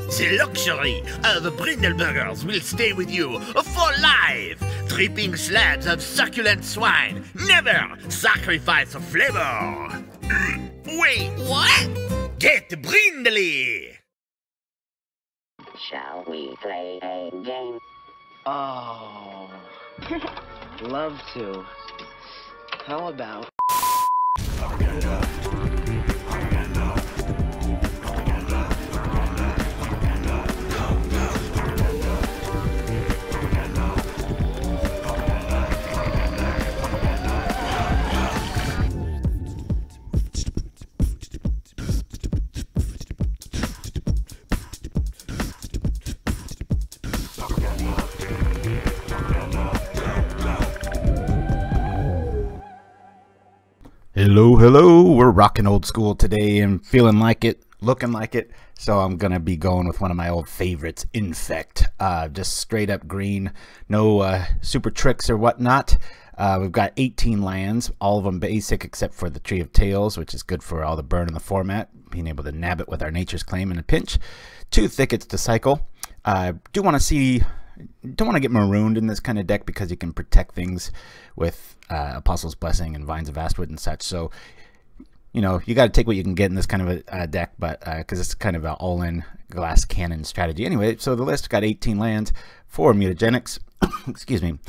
The luxury of Brindleburgers will stay with you for life. Dripping slabs of succulent swine. Never sacrifice flavor. Wait, what? Get Brindley! Shall we play a game? Oh, love to. How about... Hello, we're rocking old school today and feeling like it, looking like it, so I'm gonna be going with one of my old favorites, Infect. Just straight up green, no super tricks or whatnot. We've got 18 lands, all of them basic except for the Tree of Tails, which is good for all the burn in the format, being able to nab it with our Nature's Claim in a pinch. 2 thickets to cycle. Don't want to get marooned in this kind of deck because you can protect things with Apostle's Blessing and Vines of Vastwood and such. So, you know, you got to take what you can get in this kind of a deck, but because it's kind of an all-in glass cannon strategy. Anyway, so the list got 18 lands, 4 mutagenics, excuse me,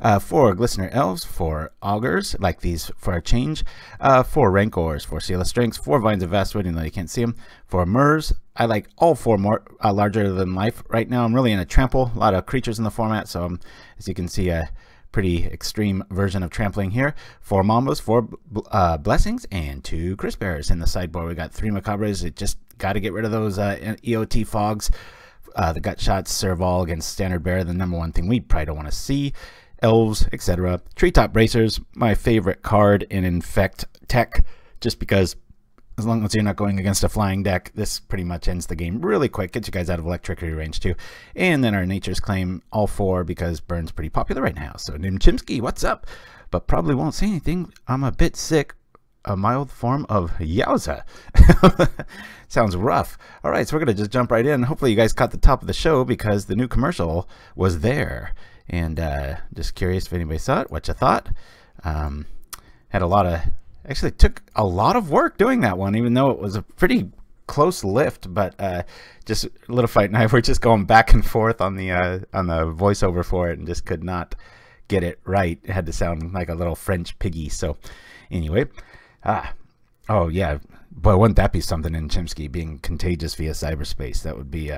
4 Glistener Elves, 4 Augurs, like these for a change, 4 Rancors, 4 Seal of Strengths, 4 Vines of Vastwood, even though you can't see them, 4 Myrs. I like all 4 more larger than life right now. I'm really in a trample, a lot of creatures in the format, so as you can see, a pretty extreme version of trampling here. 4 Mambas, 4 Blessings, and 2 Cystbearers. In the sideboard, we got 3 Macabres. It just got to get rid of those EOT fogs. The gut shots serve all against standard bear, the #1 thing we probably don't want to see. Elves, etc. Treetop Bracers, my favorite card in Infect tech, just because as long as you're not going against a flying deck, this pretty much ends the game really quick, gets you guys out of electricity range too. And then our Nature's Claim, all 4, because Burn's pretty popular right now. So Nimchimsky, what's up? But probably won't say anything. I'm a bit sick. A mild form of Yowza. Sounds rough. All right, so we're going to just jump right in. Hopefully you guys caught the top of the show because the new commercial was there. And just curious if anybody saw it, what you thought. Had a lot of... Actually, took a lot of work doing that one, even though it was a pretty close lift. But just Little Fight and I were just going back and forth on the voiceover for it and just could not get it right. It had to sound like a little French piggy. So anyway... oh yeah, boy, wouldn't that be something in Chimsky being contagious via cyberspace? That would be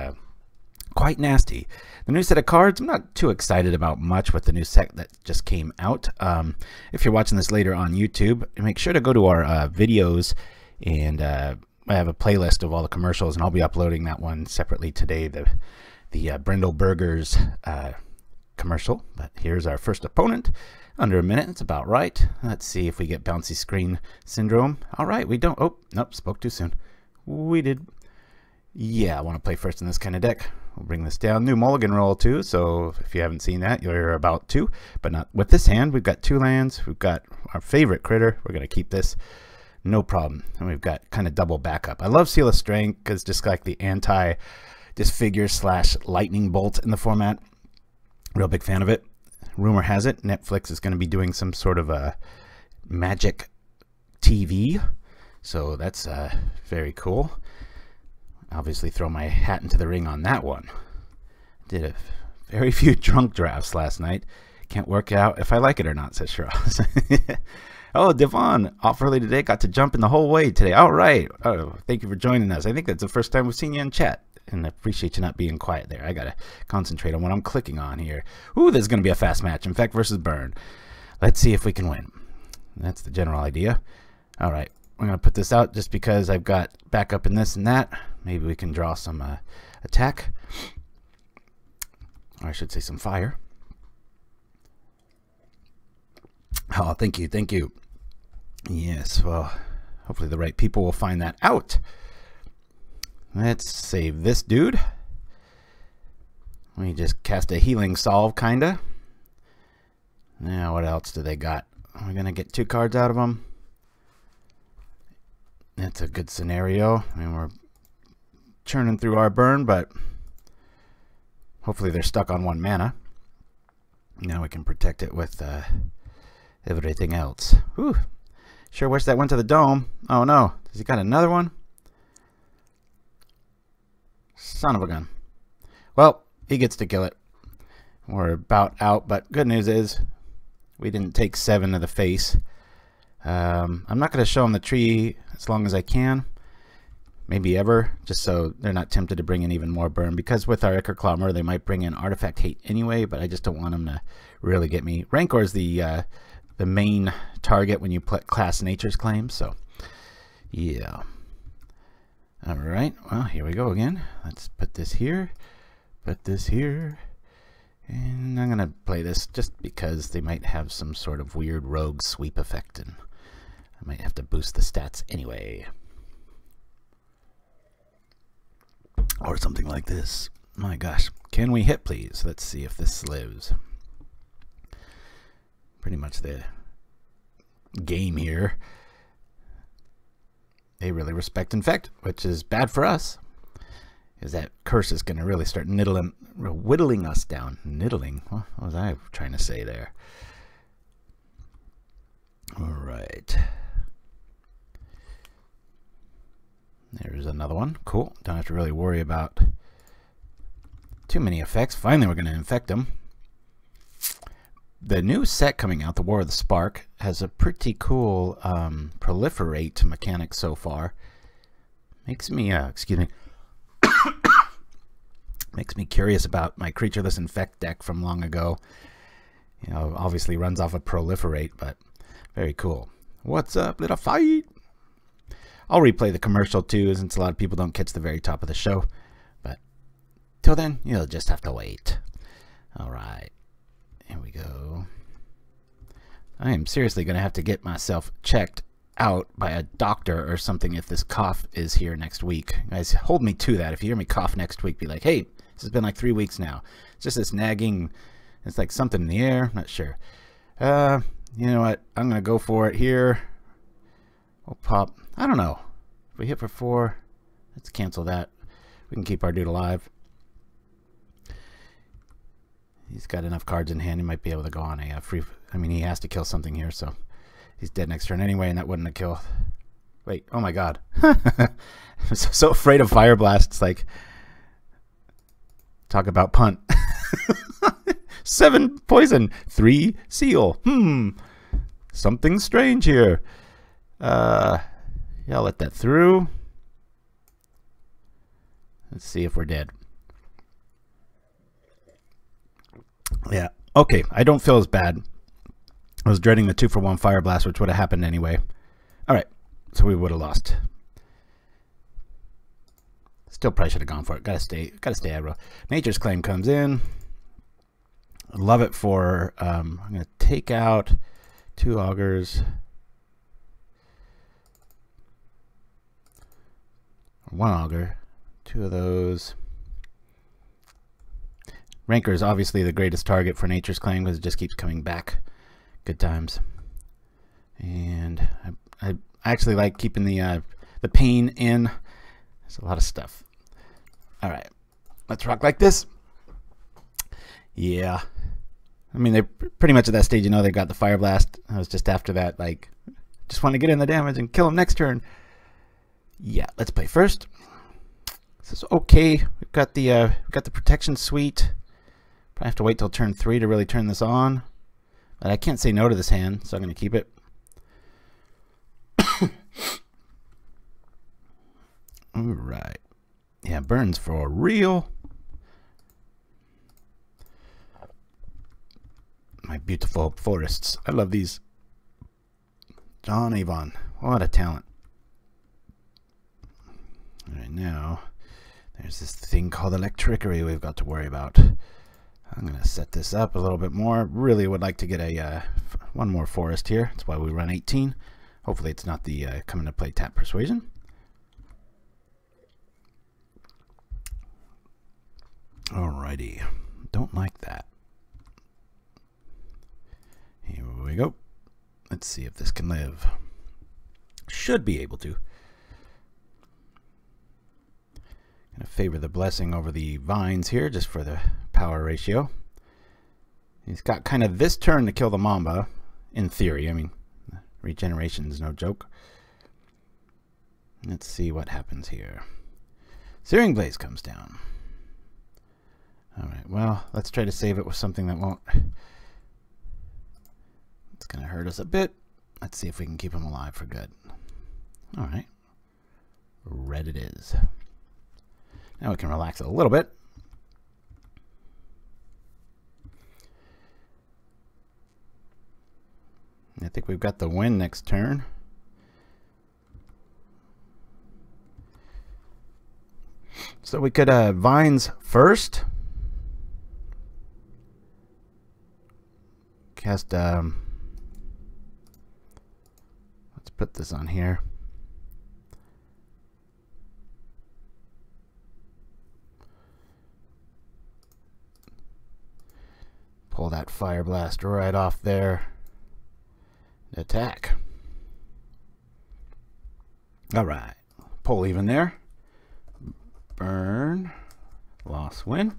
quite nasty. The new set of cards, I'm not too excited about much with the new set that just came out. If you're watching this later on YouTube, make sure to go to our videos, and I have a playlist of all the commercials, and I'll be uploading that one separately today, the Brindle Burgers commercial. But here's our first opponent. Under a minute, it's about right. Let's see if we get bouncy screen syndrome. All right, we don't. Oh, nope, spoke too soon. We did. Yeah, I want to play first in this kind of deck. We'll bring this down. New mulligan roll too, so if you haven't seen that, you're about to. But not with this hand. We've got 2 lands. We've got our favorite critter. We're going to keep this. No problem. And we've got kind of double backup. I love Seal of Strength because just like the anti-disfigure / lightning bolt in the format. Real big fan of it. Rumor has it Netflix is going to be doing some sort of a magic TV, so that's very cool. Obviously throw my hat into the ring on that one. Did a very few drunk drafts last night. Can't work out if I like it or not, says Shiraz. Oh, Devon, off early today, got to jump in the whole way today. All right. Oh, thank you for joining us. I think that's the first time we've seen you in chat. And I appreciate you not being quiet there. I got to concentrate on what I'm clicking on here. Ooh, this is going to be a fast match. Infect versus Burn. Let's see if we can win. That's the general idea. All right. I'm going to put this out just because I've got backup in this and that. Maybe we can draw some attack. Or I should say some fire. Oh, thank you. Thank you. Yes, well, hopefully the right people will find that out. Let's save this dude. We just cast a healing solve, kinda. Now, what else do they got? Are we gonna get 2 cards out of them? That's a good scenario. I mean, we're churning through our burn, but Hopefully they're stuck on 1 mana. Now we can protect it with everything else. Whew. Sure wish that went to the dome. Oh no. Has he got another one? Son of a gun. Well, he gets to kill it. We're about out, but good news is we didn't take 7 to the face. I'm not going to show them the tree as long as I can. Maybe ever, just so they're not tempted to bring in even more burn. Because with our Ichorclaw Myr, they might bring in Artifact Hate anyway, but I just don't want them to really get me. Rancor is the main target when you class Nature's Claim, so yeah. Alright, well, here we go again. Let's put this here, and I'm going to play this just because they might have some sort of weird rogue sweep effect, and I might have to boost the stats anyway. Or something like this. My gosh. Can we hit, please? Let's see if this lives. Pretty much the game here. They really respect Infect, which is bad for us. Because that curse is going to really start whittling us down. Niddling? What was I trying to say there? Alright. There's another one. Cool. Don't have to really worry about too many effects. Finally, we're going to infect them. The new set coming out, the War of the Spark, has a pretty cool proliferate mechanic so far. Makes me, excuse me, makes me curious about my creatureless infect deck from long ago. You know, obviously runs off of proliferate, but very cool. What's up, little fight? I'll replay the commercial too, since a lot of people don't catch the very top of the show. But till then, you'll just have to wait. Alright. Here we go. I am seriously going to have to get myself checked out by a doctor or something if this cough is here next week. Guys, hold me to that. If you hear me cough next week, be like, hey, this has been like 3 weeks now. It's just this nagging. It's like something in the air. Not sure. You know what? I'm going to go for it here. We'll pop. I don't know. If we hit for 4, let's cancel that. We can keep our dude alive. He's got enough cards in hand. He might be able to go on a free. I mean, he has to kill something here, so he's dead next turn anyway, and that wouldn't have killed. Wait, oh my god. I'm so afraid of Fire Blast. It's like, talk about punt. 7 poison, 3 seal. Something strange here. Yeah, I'll let that through. Let's see if we're dead. Yeah, okay, I don't feel as bad. I was dreading the 2-for-1 Fire Blast, which would have happened anyway. Alright, so we would have lost. Still probably should have gone for it. Gotta stay aggro. Nature's Claim comes in. Love it for, I'm going to take out 2 Augurs. 1 Augur. 2 of those. Rancor is obviously the greatest target for Nature's Claim because it just keeps coming back. Good times. And I actually like keeping the pain in. There's a lot of stuff. Alright. Let's rock like this. Yeah. I mean, they're pretty much at that stage, you know, they got the Fire Blast. I was just after that, like, just want to get in the damage and kill him next turn. Yeah, let's play first. This is okay. We've got the protection suite. Probably have to wait till turn 3 to really turn this on. But I can't say no to this hand, so I'm going to keep it. Alright. Yeah, burns for real. My beautiful forests. I love these. John Avon. What a talent. Alright, now there's this thing called Electrickery we've got to worry about. I'm going to set this up a little bit more. Really would like to get a one more forest here. That's why we run 18. Hopefully it's not the come into play tap Persuasion. Alrighty. Don't like that. Here we go. Let's see if this can live. Should be able to. Gonna favor the blessing over the vines here just for the power ratio. He's got kind of this turn to kill the Mamba, in theory. I mean, regeneration is no joke. Let's see what happens here. Searing Blaze comes down. Alright, well, let's try to save it with something that won't... It's going to hurt us a bit. Let's see if we can keep him alive for good. Alright. Red it is. Now we can relax it a little bit. I think we've got the win next turn. So we could Vines first. Cast let's put this on here. Pull that Fire Blast right off there. Attack. Alright. Pull even there. Burn. Loss win.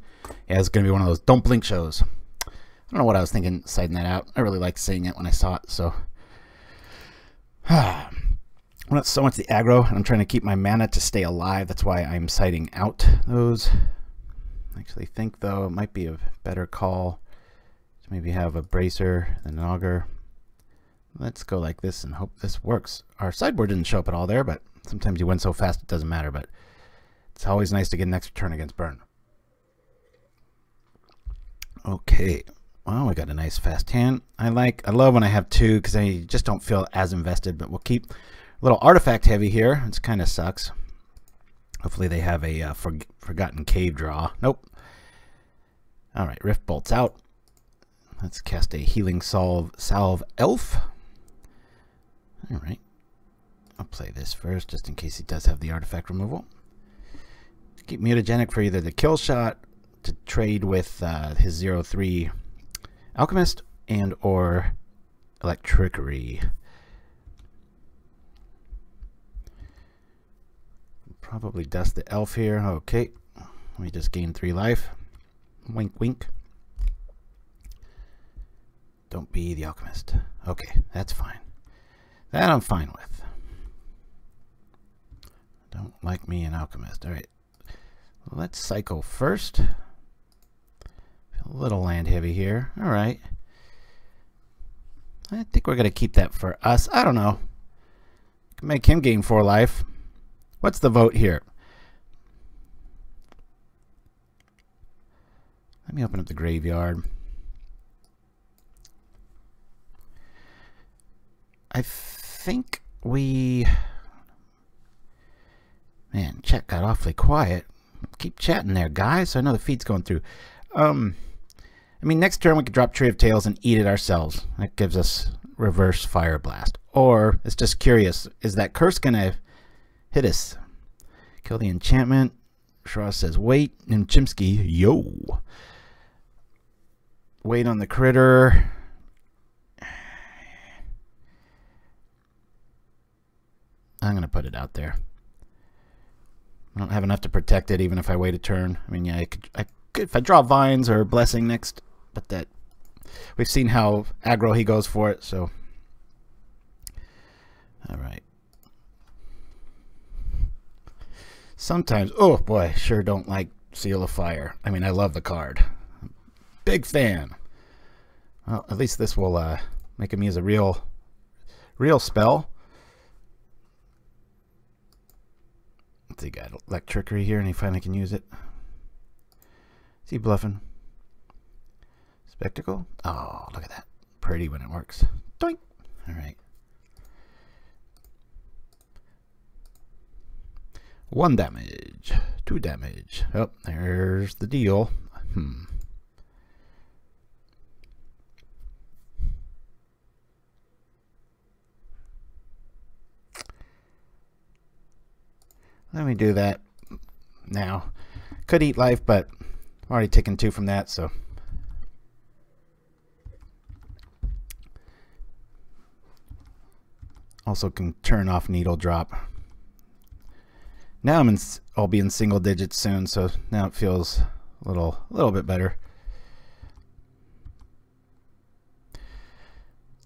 Yeah, it's going to be one of those don't blink shows. I don't know what I was thinking citing that out. I really liked seeing it when I saw it, so. Not so much the aggro, and I'm trying to keep my mana to stay alive. That's why I'm citing out those. I actually think, though, it might be a better call to maybe have a Bracer and an Augur. Let's go like this and hope this works. Our sideboard didn't show up at all there, but sometimes you win so fast it doesn't matter. But it's always nice to get an extra turn against burn. Okay, well, we got a nice fast hand. I love when I have two because I just don't feel as invested. But we'll keep a little artifact heavy here. It kind of sucks. Hopefully they have a forgotten cave draw. Nope. All right, Rift Bolt's out. Let's cast a Healing Salve Elf. All right. I'll play this first just in case he does have the artifact removal. Keep Mutagenic for either the kill shot to trade with his 0/3 Alchemist and or Electrickery. Probably dust the elf here. Okay. We just gained 3 life. Wink, wink. Don't be the Alchemist. Okay, that's fine. That I'm fine with. Don't like me an Alchemist. Alright. Let's cycle first. A little land heavy here. Alright. I think we're going to keep that for us. I don't know. Can make him gain 4 life. What's the vote here? Let me open up the graveyard. I think we... Man, chat got awfully quiet. Keep chatting there, guys. I know the feed's going through. I mean, next turn we could drop Tree of Tails and eat it ourselves. That gives us reverse Fire Blast. Or, it's just curious, is that curse going to hit us? Kill the enchantment. Shra says, wait. And Chimsky, yo. Wait on the critter. I'm going to put it out there. I don't have enough to protect it even if I wait a turn. I mean, yeah, I could if I draw Vines or Blessing next, but that we've seen how aggro he goes for it, so. All right. Sometimes, oh boy, sure don't like Seal of Fire. I mean, I love the card. Big fan. Well, at least this will make him use a real spell. Let's see, got Electrickery here, and he finally can use it. Is he bluffing? Spectacle? Oh, look at that. Pretty when it works. Doink! Alright. 1 damage. 2 damage. Oh, there's the deal. Let me do that now. Could eat life, but I'm already taking 2 from that, so. Also can turn off Needle Drop. Now I'll be in single digits soon, so now it feels a little bit better.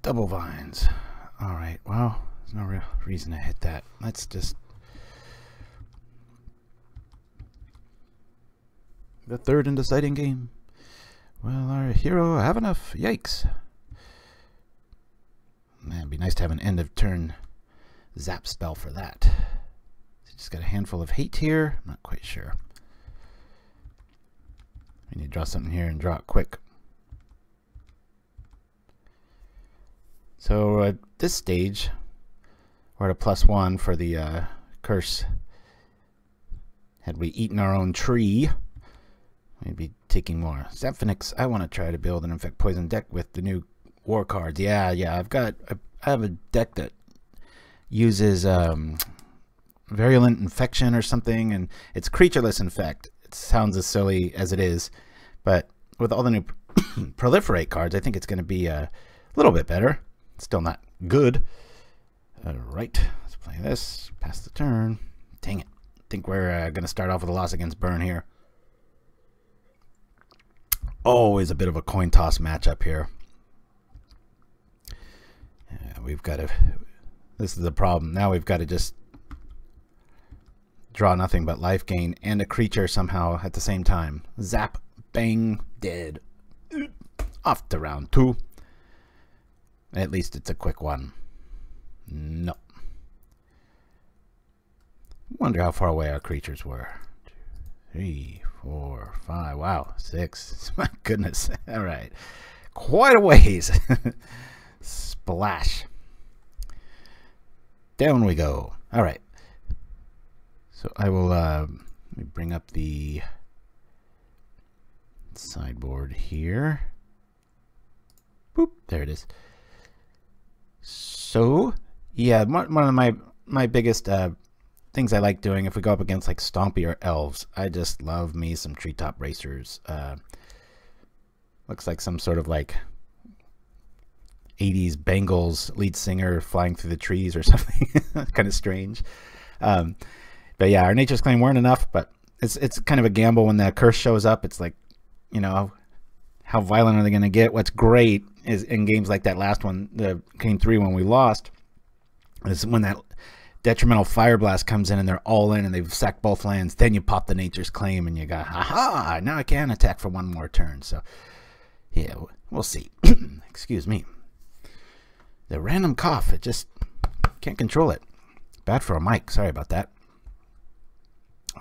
Double vines. Alright, well, there's no real reason to hit that. Let's just... The third and deciding game. Well, our hero have enough. Yikes. Man, it'd be nice to have an end of turn zap spell for that. Just got a handful of hate here. I'm not quite sure. We need to draw something here and draw it quick. So at this stage, we're at a +1 for the curse. Had we eaten our own tree, we'd be taking more. Zapfinix, I want to try to build an Infect Poison deck with the new war cards. Yeah, I have a deck that uses Virulent Infection or something, and it's creatureless Infect. It sounds as silly as it is, but with all the new Proliferate cards, I think it's going to be a little bit better. Still not good. Alright, let's play this. Pass the turn. Dang it. I think we're going to start off with a loss against Burn here. Always a bit of a coin toss matchup here. Yeah, we've got to... This is the problem. Now we've got to just draw nothing but life gain and a creature somehow at the same time. Zap. Bang. Dead. Off to round 2. At least it's a quick one. No. Wonder how far away our creatures were. 2, 3, 4, 5. Wow. 6. My goodness. All right. Quite a ways. Splash. Down we go. All right. So I will let me bring up the sideboard here. Boop. There it is. So, yeah, one of my biggest things I like doing if we go up against like Stompy or Elves, I just love me some Treetop Bracers. Looks like some sort of like 80s Bengals lead singer flying through the trees or something. Kind of strange. But yeah, our Nature's Claim weren't enough, but it's kind of a gamble when the curse shows up. It's like, you know, how violent are they going to get? What's great is in games like that last one, the Game 3 when we lost, is when that detrimental fire blast comes in and they're all in and they've sacked both lands. Then you pop the Nature's Claim and you got, haha, now I can attack for one more turn. So yeah, we'll see. Excuse me. The random cough, it just can't control it. Bad for a mic. Sorry about that.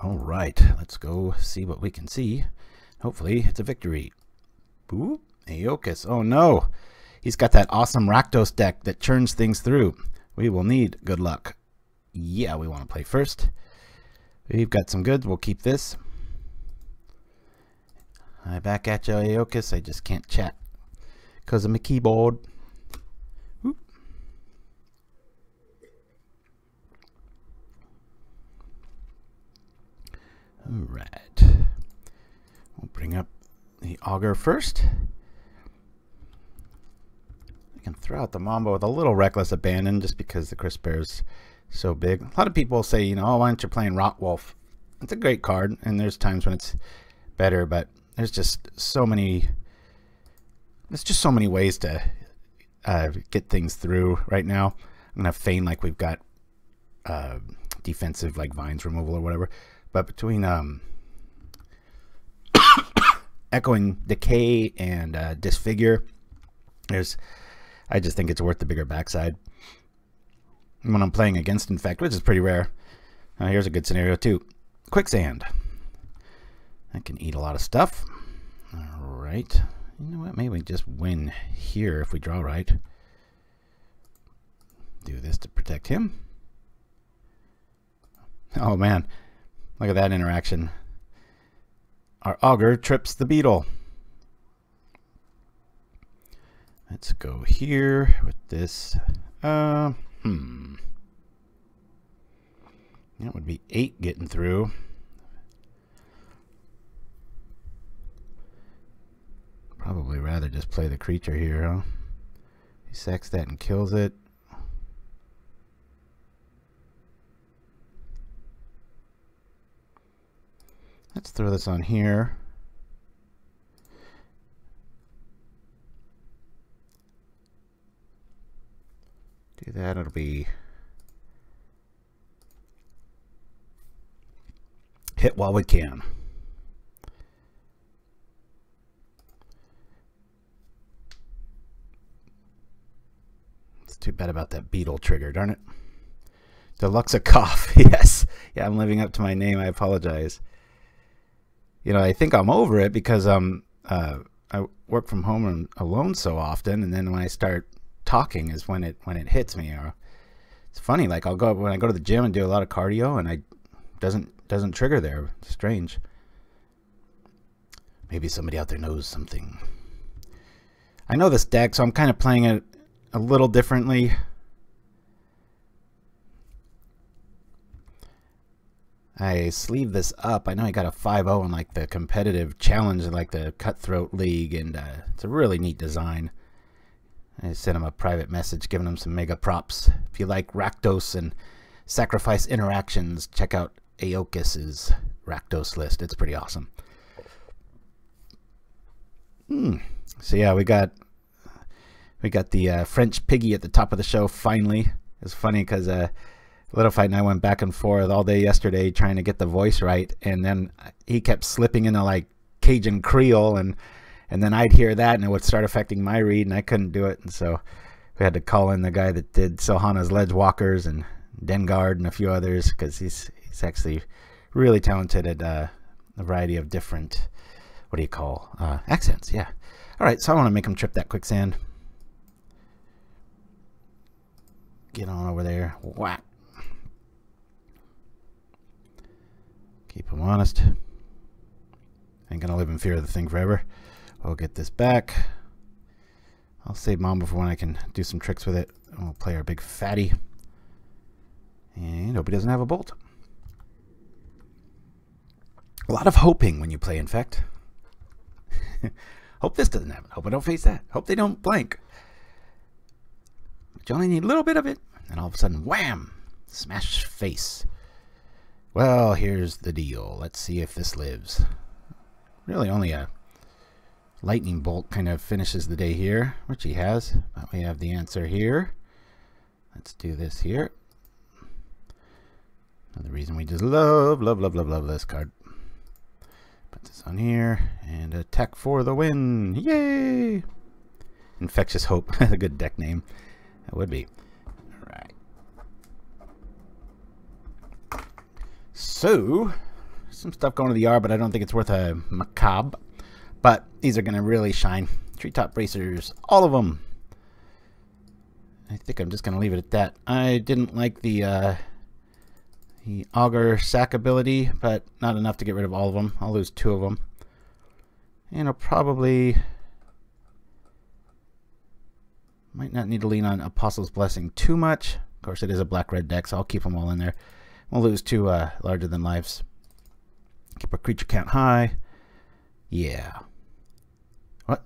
All right, let's go see what we can see. Hopefully it's a victory. Ooh, Aeocus. Oh no, he's got that awesome Rakdos deck that churns things through. We will need good luck. Yeah, we want to play first. We've got some goods. We'll keep this. Hi, back at you, Aeocus. I just can't chat because of my keyboard. Ooh. All right. We'll bring up the Augur first. I can throw out the Mamba with a little reckless abandon just because the Cystbearer's so big. A lot of people say, you know, oh, why aren't you playing Rotwolf? It's a great card, and there's times when it's better, but there's just so many. There's just so many ways to get things through right now. I'm gonna feign like we've got defensive like vines removal or whatever, but between Echoing Decay and Disfigure, I just think it's worth the bigger backside. And when I'm playing against Infect, which is pretty rare, here's a good scenario too. Quicksand. I can eat a lot of stuff. All right. You know what? Maybe we just win here if we draw right. Do this to protect him. Oh man, look at that interaction. Our Augur trips the beetle. Let's go here with this. That would be 8 getting through. Probably rather just play the creature here, huh? He sacks that and kills it. Let's throw this on here. that. It'll be hit while we can. It's too bad about that beetle trigger, darn it. Deluxe cough. Yes. Yeah, I'm living up to my name. I apologize. You know, I think I'm over it because I work from home and alone so often, and then when I start talking is when it hits me. Or it's funny, like when I go to the gym and do a lot of cardio, and I doesn't trigger there. It's strange. Maybe somebody out there knows something. I know this deck, so I'm kind of playing it a little differently. I sleeve this up. I know I got a 5-0 in like the competitive challenge in like the Cutthroat League, and it's a really neat design. I sent him a private message giving him some mega props. If you like Rakdos and sacrifice interactions, check out Aeokis's Rakdos list. It's pretty awesome. So yeah, we got the French piggy at the top of the show finally. It's funny because Little Fight and I went back and forth all day yesterday trying to get the voice right, and then he kept slipping into like Cajun Creole, and then I'd hear that and it would start affecting my read, and I couldn't do it, and so we had to call in the guy that did Silhana's Ledge Walkers and Dengard and a few others, because he's actually really talented at a variety of different, what do you call, accents. Yeah. All right, so I want to make him trip that quicksand. Get on over there. Whack. Keep him honest. Ain't gonna live in fear of the thing forever. I'll get this back. I'll save Mamba for when I can do some tricks with it. And we'll play our big fatty. And hope he doesn't have a bolt. A lot of hoping when you play Infect. Hope this doesn't happen. Hope I don't face that. Hope they don't blank. But you only need a little bit of it, and all of a sudden, wham! Smash face. Well, here's the deal. Let's see if this lives. Really only a lightning bolt kind of finishes the day here, which he has. But we have the answer here. Let's do this here. Another reason we just love this card. Put this on here and attack for the win. Yay! Infectious Hope. A good deck name. That would be. Alright. So, some stuff going to the yard, but I don't think it's worth a macabre. But these are going to really shine. Treetop Bracers. All of them. I think I'm just going to leave it at that. I didn't like the Augur Sac ability, but not enough to get rid of all of them. I'll lose 2 of them. And I'll probably might not need to lean on Apostle's Blessing too much. Of course, it is a black-red deck, so I'll keep them all in there. We'll lose 2 larger than lives. Keep our creature count high. Yeah. What?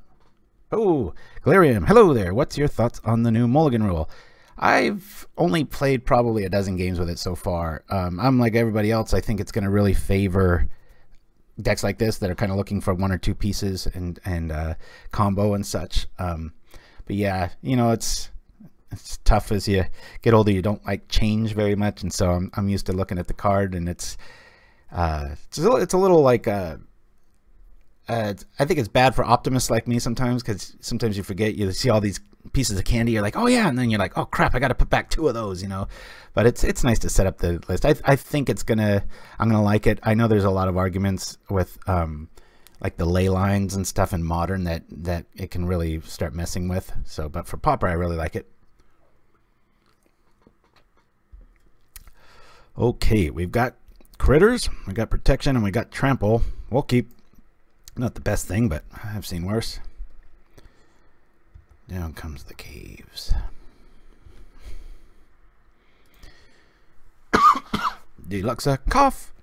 Oh, Galarium, hello there. What's your thoughts on the new Mulligan rule? I've only played probably a dozen games with it so far. I'm like everybody else. I think it's going to really favor decks like this that are kind of looking for 1 or 2 pieces and combo and such. But yeah, you know, it's tough as you get older. You don't like change very much, and so I'm used to looking at the card, and it's a little like I think it's bad for optimists like me sometimes, because sometimes you forget, you see all these pieces of candy, you're like, oh yeah, and then you're like, oh crap, I got to put back 2 of those, you know. But it's nice to set up the list. I think I'm gonna like it. I know there's a lot of arguments with like the ley lines and stuff in Modern that it can really start messing with. So, but for Pauper, I really like it. Okay, we've got critters, we got protection, and we got trample. We'll keep. Not the best thing, but I've seen worse. Down comes the caves. Deluxe cough.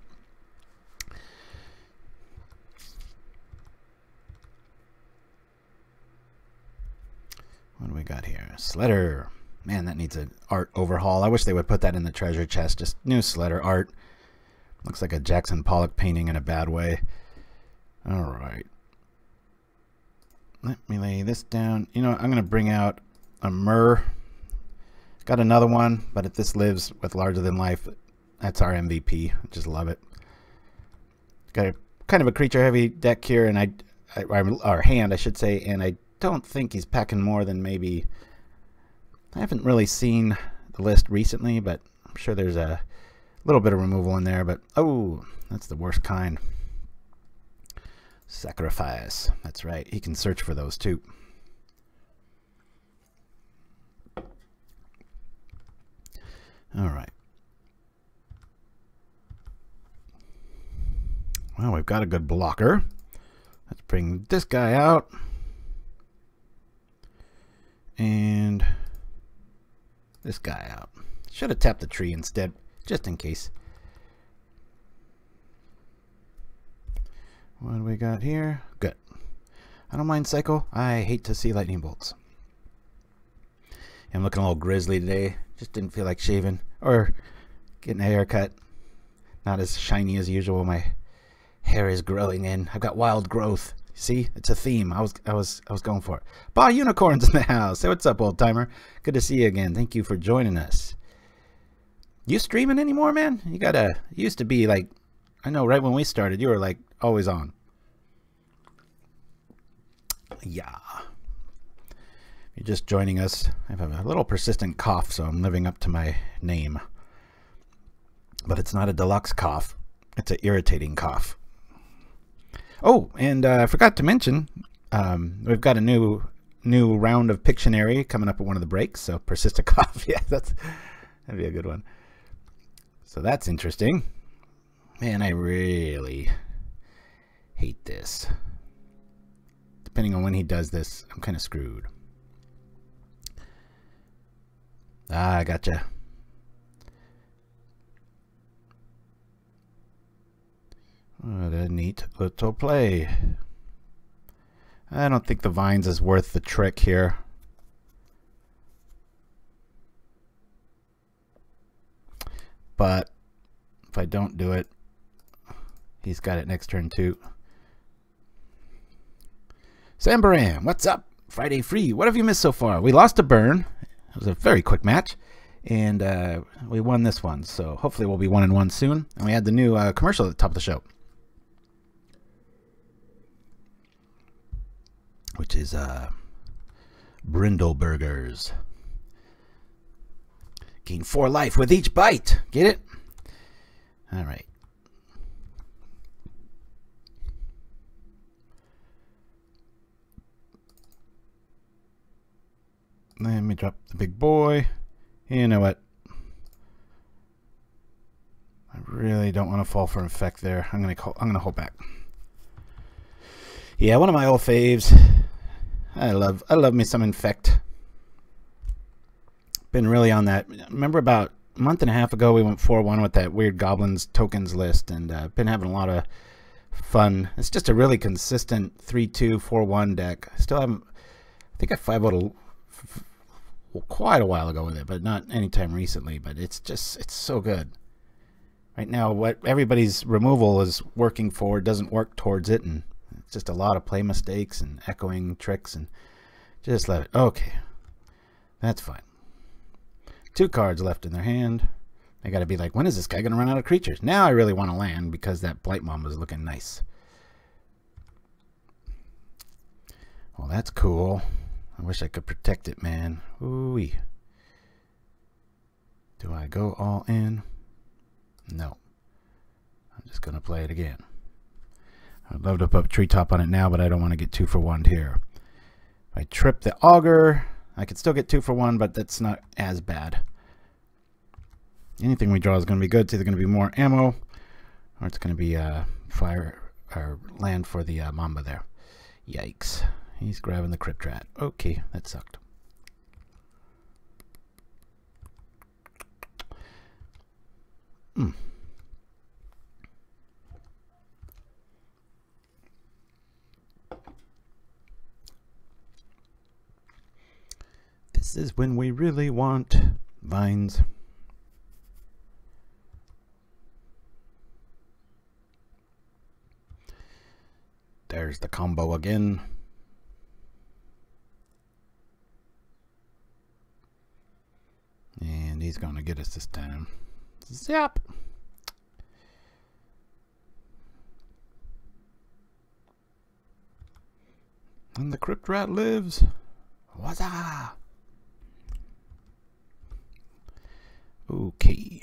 What do we got here? Sledder. Man, that needs an art overhaul. I wish they would put that in the treasure chest. Just new Sledder art. Looks like a Jackson Pollock painting in a bad way. All right. Let me lay this down. You know, I'm going to bring out a Myr. Got another one, but if this lives with larger than life, that's our MVP. I just love it. Got a kind of a creature heavy deck here, and or hand, I should say, and I don't think he's packing more than maybe. I haven't really seen the list recently, but I'm sure there's a little bit of removal in there. But oh, that's the worst kind. Sacrifice. That's right. He can search for those too. All right. Well, we've got a good blocker. Let's bring this guy out. And this guy out. Should have tapped the tree instead, just in case. What do we got here? Good. I don't mind Cycle. I hate to see lightning bolts. I'm looking a little grizzly today. Just didn't feel like shaving or getting a haircut. Not as shiny as usual. My hair is growing in. I've got wild growth. See, it's a theme. I was going for it. Bah, unicorns in the house. Hey, what's up, old timer? Good to see you again. Thank you for joining us. You streaming anymore, man? You used to be like, I know right when we started, you were like always on. Yeah. If you're just joining us, I have a little persistent cough, so I'm living up to my name. But it's not a deluxe cough. It's an irritating cough. Oh, and I forgot to mention, we've got a new round of Pictionary coming up at one of the breaks. So persistent cough, yeah, that'd be a good one. So that's interesting. Man, I really hate this. Depending on when he does this, I'm kind of screwed. Ah, I gotcha. What a neat little play. I don't think the vines is worth the trick here. But if I don't do it, he's got it next turn too. Sambaram, what's up? Friday free. What have you missed so far? We lost a burn. It was a very quick match. And we won this one. So hopefully we'll be 1-1 soon. And we had the new commercial at the top of the show, which is Brindle Burgers. Gain 4 life with each bite. Get it? All right. Let me drop the big boy. You know what? I really don't want to fall for Infect there. I'm gonna hold back. Yeah, one of my old faves. I love me some Infect. Been really on that. Remember about a month and a half ago we went 4-1 with that weird Goblins tokens list, and been having a lot of fun. It's just a really consistent 3-2 4-1 deck. I still haven't. I think I 5-0'd quite a while ago with it, but not anytime recently. But it's so good. Right now, what everybody's removal is working for doesn't work towards it, and it's just a lot of play mistakes and echoing tricks, and just let it. Okay, that's fine. 2 cards left in their hand. They got to be like, when is this guy going to run out of creatures? Now I really want to land because that Blight Mamba is looking nice. Well, that's cool. I wish I could protect it, man. Ooh-wee. Do I go all in? No. I'm just going to play it again. I'd love to put Treetop on it now, but I don't want to get 2 for 1 here. If I trip the Augur, I could still get 2 for 1, but that's not as bad. Anything we draw is going to be good. It's either going to be more ammo, or it's going to be fire or land for the Mamba there. Yikes. He's grabbing the Crypt Rat. Okay, that sucked. This is when we really want vines. There's the combo again. he's going to get us this time. Zap! And the Crypt Rat lives. Wazza! Okay.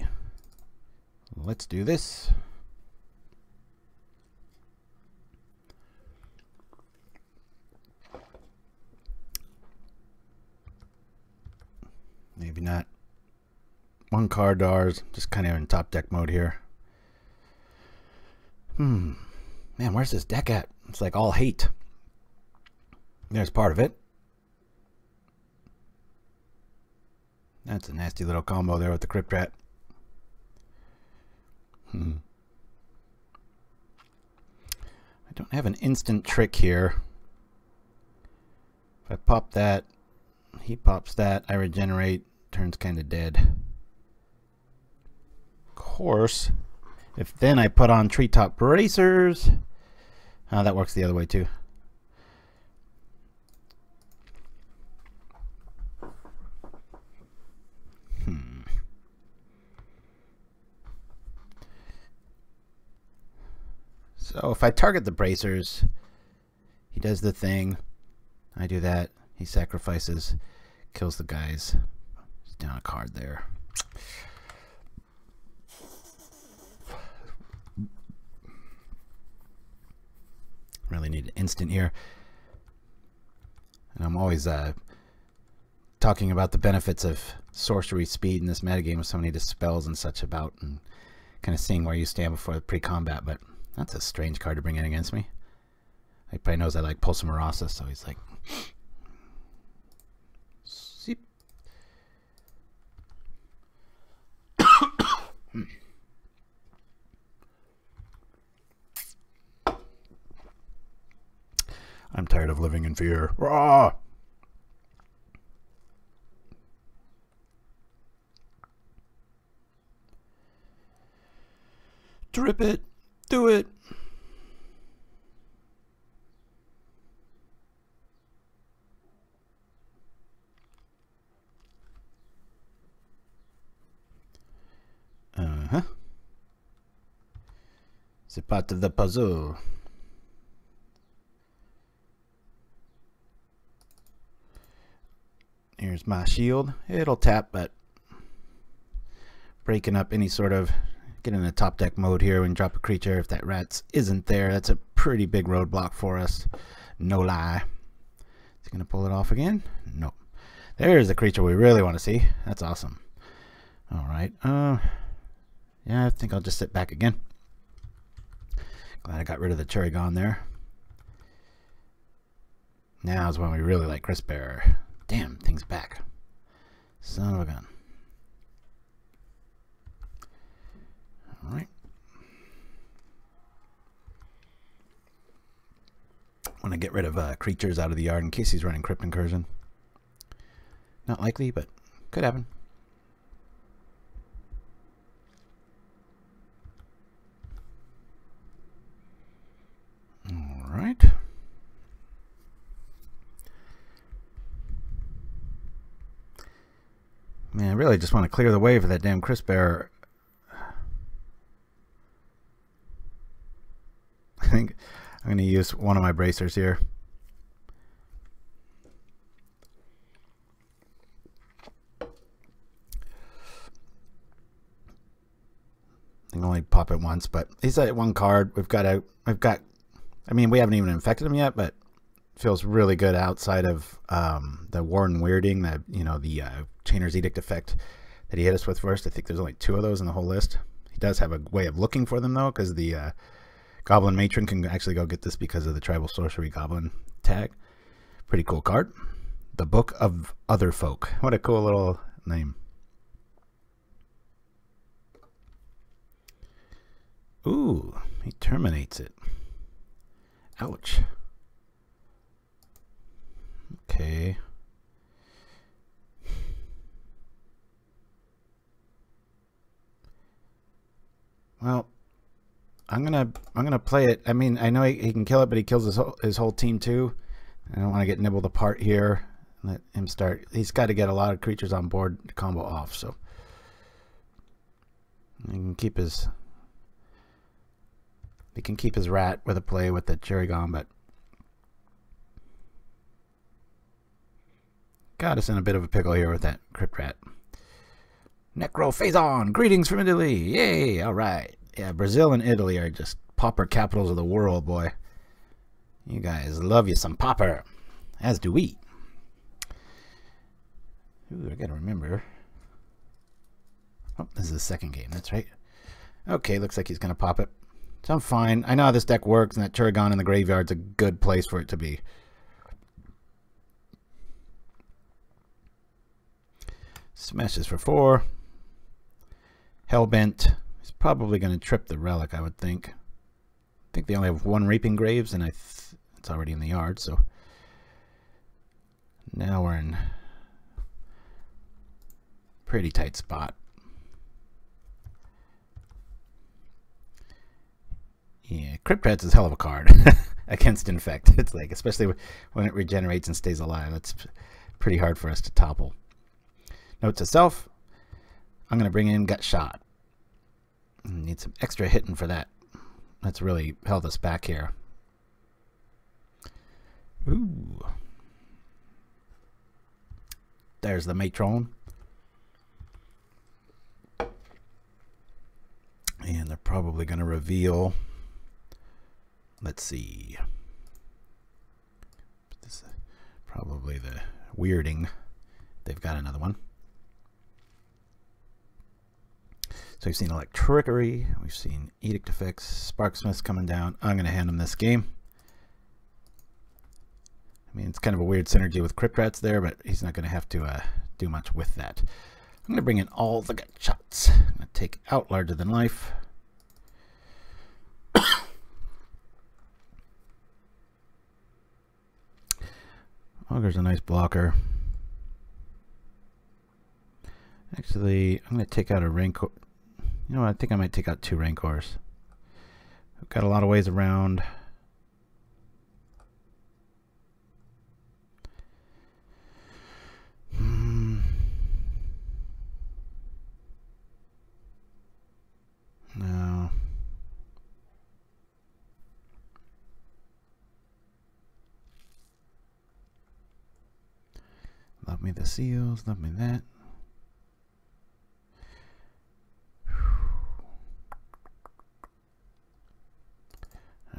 Let's do this. Maybe not. One card to ours. Just kind of in top deck mode here. Man, where's this deck at? It's like all hate. There's part of it. That's a nasty little combo there with the Crypt Rat. I don't have an instant trick here. If I pop that, he pops that, I regenerate, turns kind of dead. Of course, if then I put on Treetop Bracers, that works the other way too. So if I target the Bracers, he does the thing. I do that. He sacrifices, kills the guys. He's down a card there. Really need an instant here. And I'm always talking about the benefits of sorcery speed in this metagame with so many dispels and such about, and kind of seeing where you stand before the pre-combat, but that's a strange card to bring in against me. He probably knows I like Pulse of Marasa, so he's like... Seep. I'm tired of living in fear. Rah! Drip it. Do it. C'est part of the puzzle. Here's my shield. It'll tap, but breaking up any sort of... Get in the top deck mode here and drop a creature. If that rat isn't there, that's a pretty big roadblock for us. No lie. Is he going to pull it off again? Nope. There's the creature we really want to see. That's awesome. Alright. Yeah, I think I'll just sit back again. Glad I got rid of the Cherrygon there. Now's when we really like Cystbearer. Damn, thing's back. Son of a gun. Alright. Want to get rid of creatures out of the yard in case he's running Crypt Incursion. Not likely, but could happen. Alright. Man, I really just want to clear the way for that damn Cystbearer. I think I'm going to use one of my bracers here. I can only pop it once, but he's at one card. I mean, we haven't even infected him yet, but feels really good outside of the Warden Weirding, the Chainer's Edict effect that he hit us with first. I think there's only 2 of those in the whole list. He does have a way of looking for them though, because the Goblin Matron can actually go get this because of the Tribal Sorcery Goblin tag. Pretty cool card. The Book of Other Folk. What a cool little name. Ooh, he terminates it. Ouch. Okay. Well, I'm gonna play it. I mean, I know he can kill it, but he kills his whole team too. I don't want to get nibbled apart here. Let him start. He's got to get a lot of creatures on board to combo off. So He can keep his rat with a play with the Cherry Gom, but got us in a bit of a pickle here with that Crypt Rat. Necrophazon, greetings from Italy. Yay, alright. Yeah, Brazil and Italy are just pauper capitals of the world, boy. You guys love you some pauper. As do we. Ooh, I gotta remember. Oh, this is the second game, that's right. Okay, looks like he's gonna pop it. So I'm fine. I know how this deck works, and that Turrigon in the graveyard's a good place for it to be. Smashes for 4. Hellbent. He's probably going to trip the relic, I would think. I think they only have 1 Reaping Graves, and it's already in the yard, so now we're in pretty tight spot. Yeah, Crypt Rat's is a hell of a card against Infect. It's like, especially when it regenerates and stays alive, that's pretty hard for us to topple. Note to self, I'm going to bring in Gut Shot. Need some extra hitting for that. That's really held us back here. Ooh. There's the Matron. And they're probably going to reveal... Let's see. This is probably the weirding. They've got another one. So we've seen Electrickery, we've seen Edict Effects, Sparksmith's coming down. I'm going to hand him this game. I mean, it's kind of a weird synergy with Crypt Rats there, but he's not going to have to do much with that. I'm going to bring in all the Gut Shots. I'm going to take out Larger Than Life. Augur's a nice blocker. Actually, I'm going to take out a Rancor. You know what? I think I might take out 2 Rancors. We've got a lot of ways around. No. Love me the seals, love me that.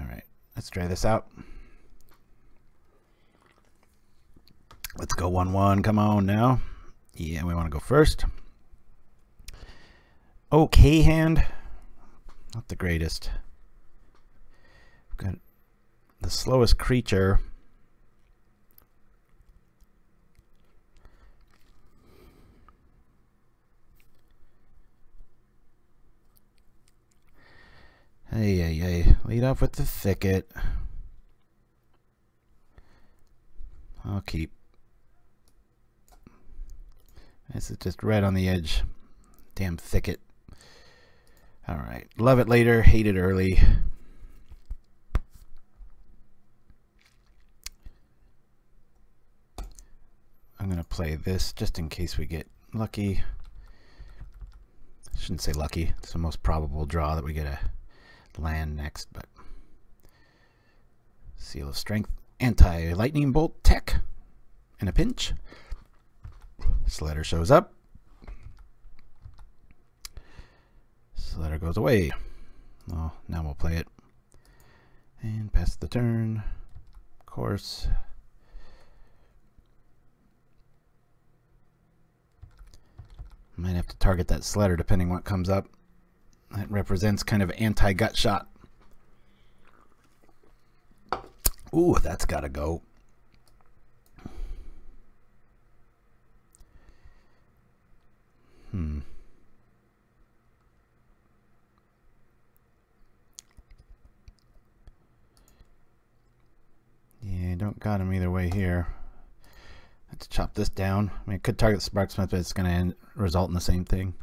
Alright, let's try this out. Let's go 1-1. Come on now. Yeah, we want to go first. Okay hand. Not the greatest. We've got the slowest creature. Hey. Lead off with the Thicket. I'll keep. This is just right on the edge. Damn Thicket. Alright. Love it later, hate it early. I'm going to play this just in case we get lucky. I shouldn't say lucky. It's the most probable draw that we get a land next, but Seal of Strength, anti-lightning bolt tech in a pinch. Slider shows up. Slider goes away. Oh, now we'll play it and pass the turn. Of course. Might have to target that Slider depending what comes up. That represents kind of anti-gut shot. Ooh, that's gotta go. Yeah, don't got him either way here. Let's chop this down. I mean, it could target the Sparksmith, but it's going to result in the same thing.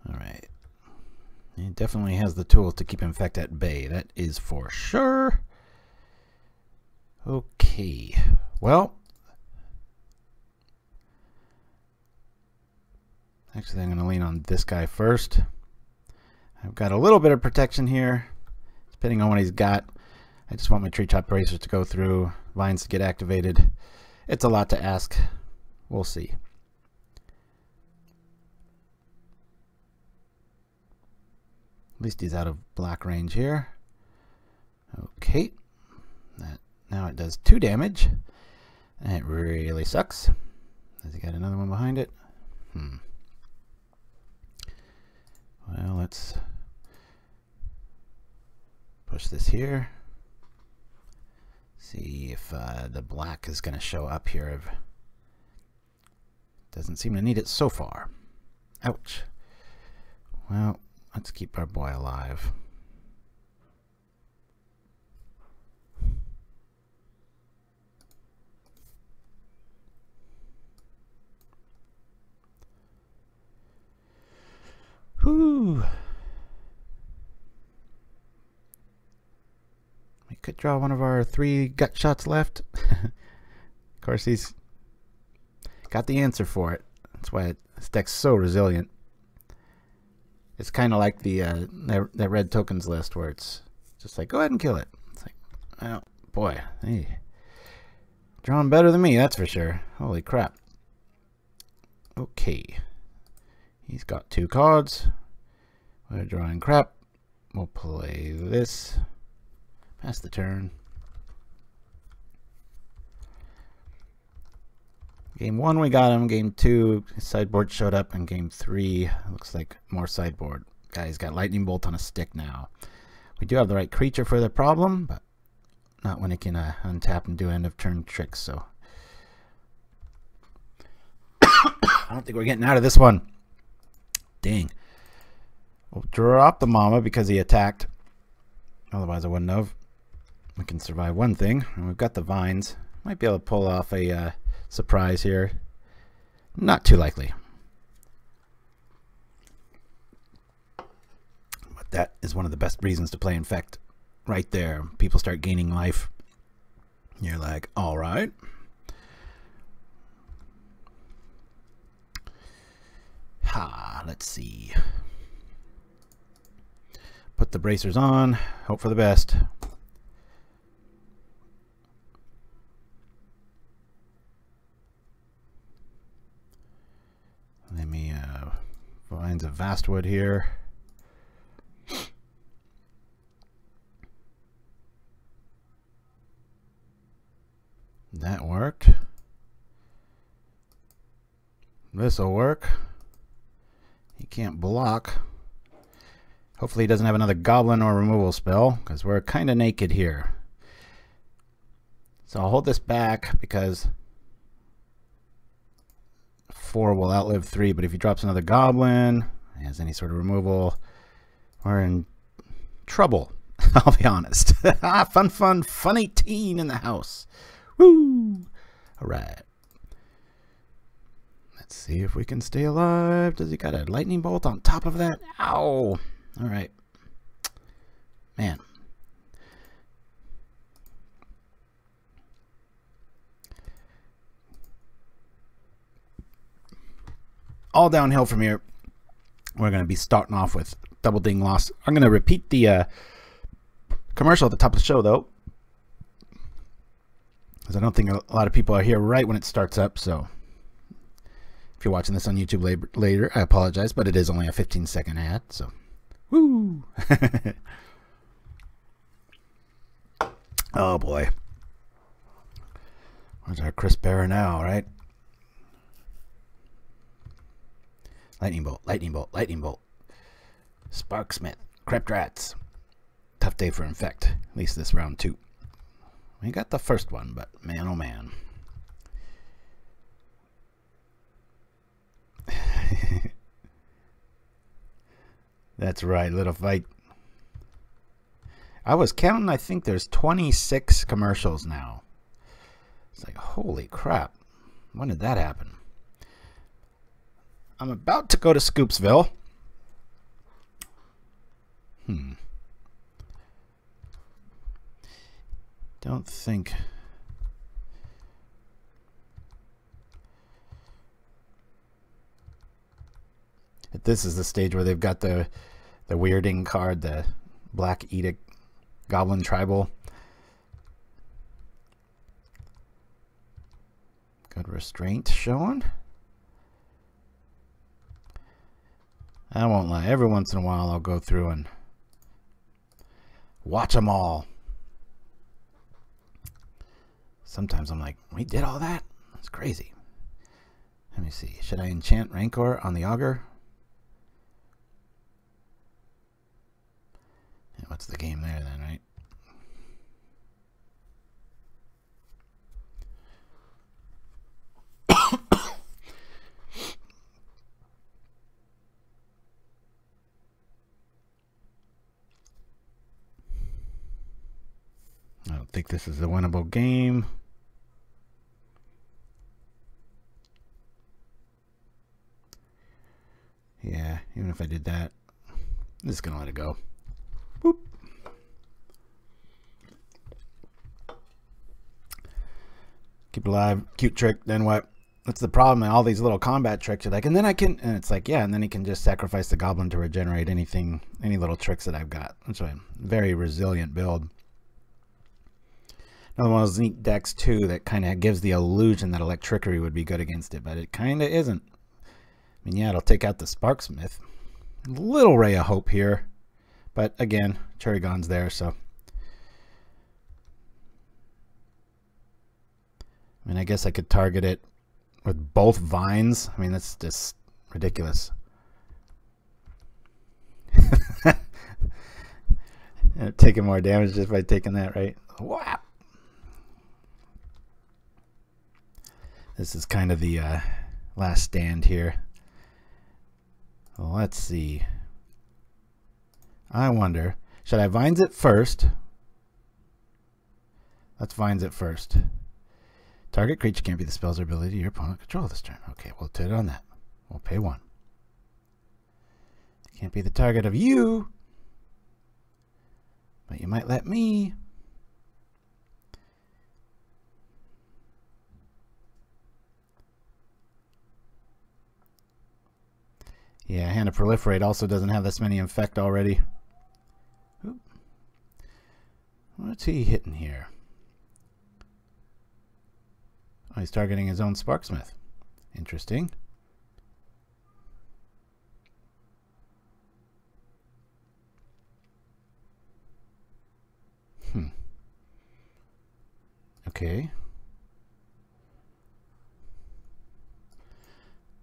Alright. He definitely has the tools to keep Infect at bay. That is for sure. Okay. Well, Actually, I'm going to lean on this guy first. I've got a little bit of protection here, depending on what he's got. I just want my Treetop Bracers to go through, Vines to get activated. It's a lot to ask. We'll see. At least he's out of black range here. Okay. Now it does 2 damage. And it really sucks. Has he got another one behind it? Well, let's push this here. See if the black is going to show up here. Doesn't seem to need it so far. Ouch. Well, let's keep our boy alive. Whew. We could draw one of our 3 gut shots left. Of course, he's got the answer for it. That's why this deck's so resilient. It's kind of like the that red tokens list where it's just like, go ahead and kill it. It's like, oh boy, hey, drawing better than me, that's for sure. Holy crap. Okay, he's got 2 cards. We're drawing crap. We'll play this. Pass the turn. Game 1 we got him. Game 2 his sideboard showed up, and game 3 looks like more sideboard. Guy's got Lightning Bolt on a stick now. We do have the right creature for the problem, but not when it can untap and do end of turn tricks. So I don't think we're getting out of this one. Dang. We'll drop the Mama because he attacked. Otherwise I wouldn't have. We can survive one thing, and we've got the Vines. Might be able to pull off a surprise here. Not too likely. But that is one of the best reasons to play Infect. Right there. People start gaining life. You're like, alright. Let's see. Put the bracers on. Hope for the best. Let me Vines of Vastwood here. That worked. This'll work. He can't block. Hopefully he doesn't have another goblin or removal spell, because we're kind of naked here. So I'll hold this back because 4 will outlive 3, but if he drops another goblin, has any sort of removal, we're in trouble. I'll be honest. Funny teen in the house. Woo! Alright. Let's see if we can stay alive. Does he got a lightning bolt on top of that? Ow! Alright. Man. All downhill from here. We're going to be starting off with double ding loss. I'm going to repeat the commercial at the top of the show, though, because I don't think a lot of people are here right when it starts up. So if you're watching this on YouTube later, I apologize, but it is only a 15-second ad. So, woo! Oh boy, where's our Cystbearer now, right? Lightning bolt, lightning bolt, lightning bolt. Sparksmith, crept rats. Tough day for Infect. At least this round 2. We got the first one, but man, oh man. That's right, little fight. I was counting, I think there's 26 commercials now. It's like, holy crap. When did that happen? I'm about to go to Scoopsville. Don't think. this is the stage where they've got the weirding card, the Black Edict Goblin Tribal. Good restraint showing. I won't lie, every once in a while I'll go through and watch them all. Sometimes I'm like, we did all that? That's crazy. Let me see. Should I enchant Rancor on the Augur? Yeah, what's the game there then, right? I don't think this is a winnable game. Yeah, even if I did that, I'm just gonna let it go. Boop. Keep it alive. Cute trick. Then what? That's the problem. All these little combat tricks are like, and then I can, and it's like, yeah, and then he can just sacrifice the goblin to regenerate anything, any little tricks that I've got. That's why very resilient build. Another one of those neat decks too that kind of gives the illusion that Electrickery would be good against it, but it kind of isn't. I mean, yeah, it'll take out the Sparksmith. Little ray of hope here, but again, Cherrygon's there, so. I mean, I guess I could target it with both vines. I mean, that's just ridiculous. Taking more damage just by taking that, right? Wow. This is kind of the last stand here. Well, let's see. I wonder, should I Vines it first? Let's Vines it first. Target creature can't be the spells or ability your opponent control this turn. Okay, we'll do it on that. We'll pay 1. Can't be the target of you, but you might let me. Yeah, Hand of Proliferate also doesn't have this many infect already. Oop. What's he hitting here? Oh, he's targeting his own Sparksmith. Interesting. Okay.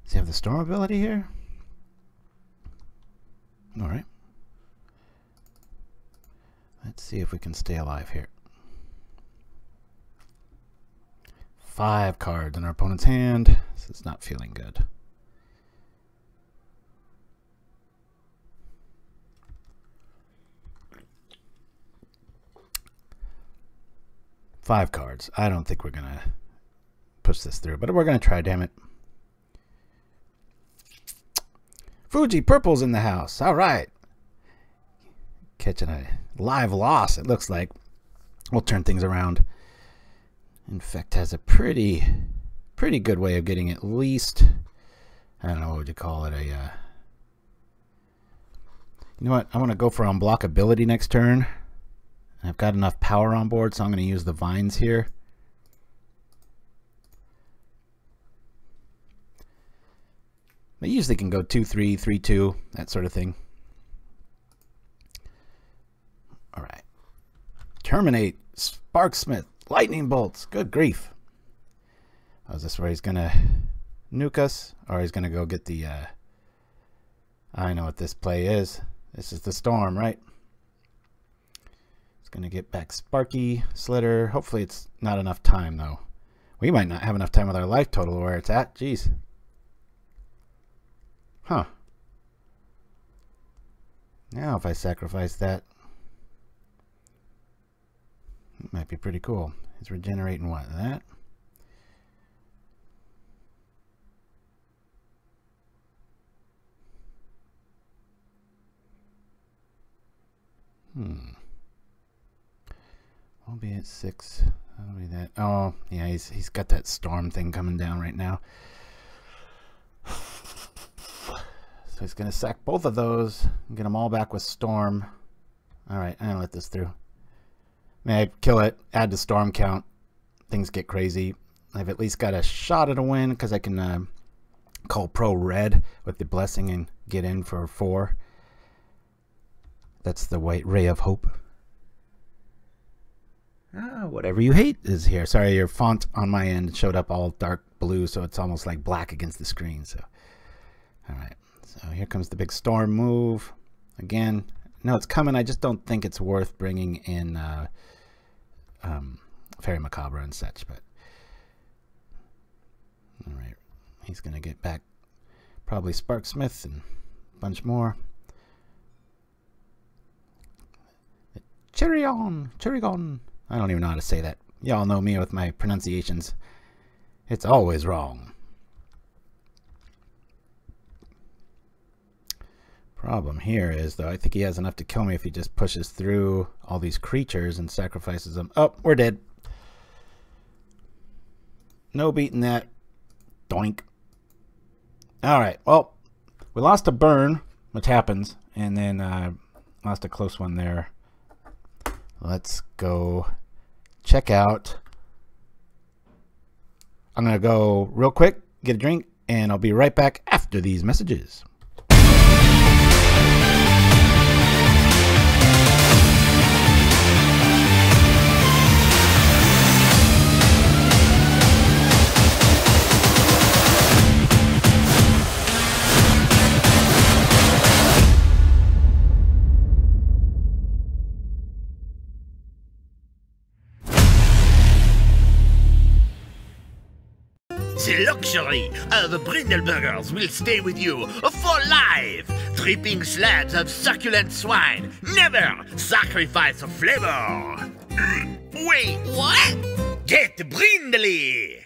Does he have the Storm ability here? All right. Let's see if we can stay alive here. 5 cards in our opponent's hand. This is not feeling good. Five cards. I don't think we're going to push this through, but we're going to try, damn it. Fuji Purple's in the house. All right. Catching a live loss, it looks like. We'll turn things around. Infect has a pretty good way of getting at least, I don't know, what would you call it, a, you know what, I want to go for unblockability next turn. I've got enough power on board, so I'm going to use the vines here. I usually can go 2-3, 3-2, that sort of thing. All right. Terminate, Sparksmith, Lightning Bolts. Good grief. Oh, is this where he's going to nuke us? Or he's going to go get the... I know what this play is. This is the Storm, right? It's going to get back Sparky, Slitter. Hopefully it's not enough time, though. We might not have enough time with our life total where it's at. Jeez. Huh. Now if I sacrifice that, it might be pretty cool. It's regenerating what? That? I'll be at 6. That'll be that. Oh, yeah, he's got that storm thing coming down right now. So he's going to sack both of those and get them all back with Storm. Alright, I'm going to let this through. May I kill it, add the Storm count. Things get crazy. I've at least got a shot at a win because I can call Pro Red with the Blessing and get in for 4. That's the white ray of hope. Whatever you hate is here. Sorry, your font on my end showed up all dark blue, so it's almost like black against the screen. So, all right. So here comes the big Storm move. Again, no, it's coming. I just don't think it's worth bringing in Fairy Macabre and such. But all right, he's gonna get back probably Sparksmith and a bunch more. Cherrygon. I don't even know how to say that. Y'all know me with my pronunciations. It's always wrong. Problem here is, though, I think he has enough to kill me if he just pushes through all these creatures and sacrifices them. Oh, we're dead. No beating that. Doink. Alright, well, we lost a burn, which happens, and then lost a close one there. Let's go check out. I'm going to go real quick, get a drink, and I'll be right back after these messages. The luxury of Brindleburgers will stay with you for life. Dripping slabs of succulent swine. Never sacrifice a flavor. Wait, what? Get Brindley!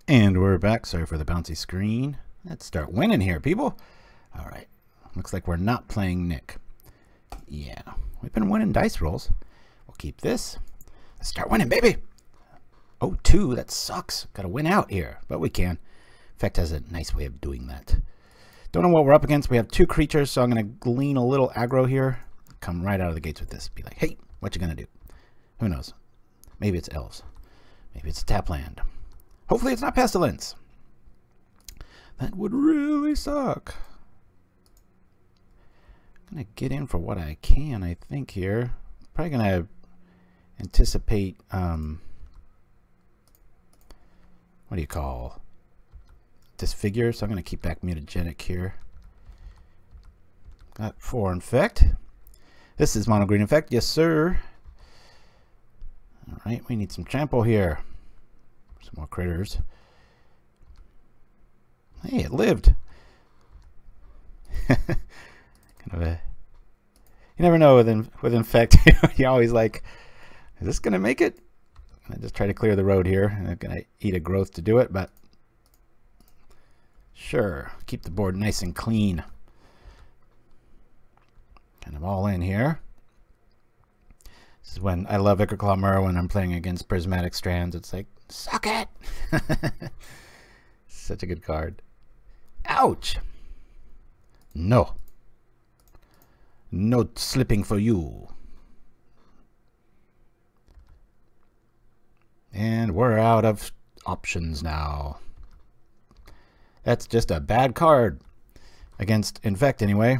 And we're back. Sorry for the bouncy screen. Let's start winning here, people. All right. Looks like we're not playing Nick. Yeah. We've been winning dice rolls. We'll keep this. Let's start winning, baby. Oh, 2. That sucks. Got to win out here. But we can. Infect has a nice way of doing that. Don't know what we're up against. We have 2 creatures, so I'm going to glean a little aggro here. Come right out of the gates with this. Be like, hey, what you going to do? Who knows? Maybe it's elves. Maybe it's a tap land. Hopefully it's not Pestilence. That would really suck. I'm going to get in for what I can, I think, here. Probably going to anticipate, what do you call, disfigure. So I'm going to keep back Mutagenic here. Got 4 Infect. This is Mono Green Infect. Yes, sir. All right, we need some trample here. Some more critters. Hey, it lived. Kind of a. You never know with Infect. You're always like, is this gonna make it? I just try to clear the road here. I'm gonna eat a growth to do it, but sure, keep the board nice and clean. Kind of all in here. This is when I love Ichorclaw Myr when I'm playing against Prismatic Strands. It's like, suck it! Such a good card. Ouch! No. No slipping for you. And we're out of options now. That's just a bad card. Against Infect, anyway.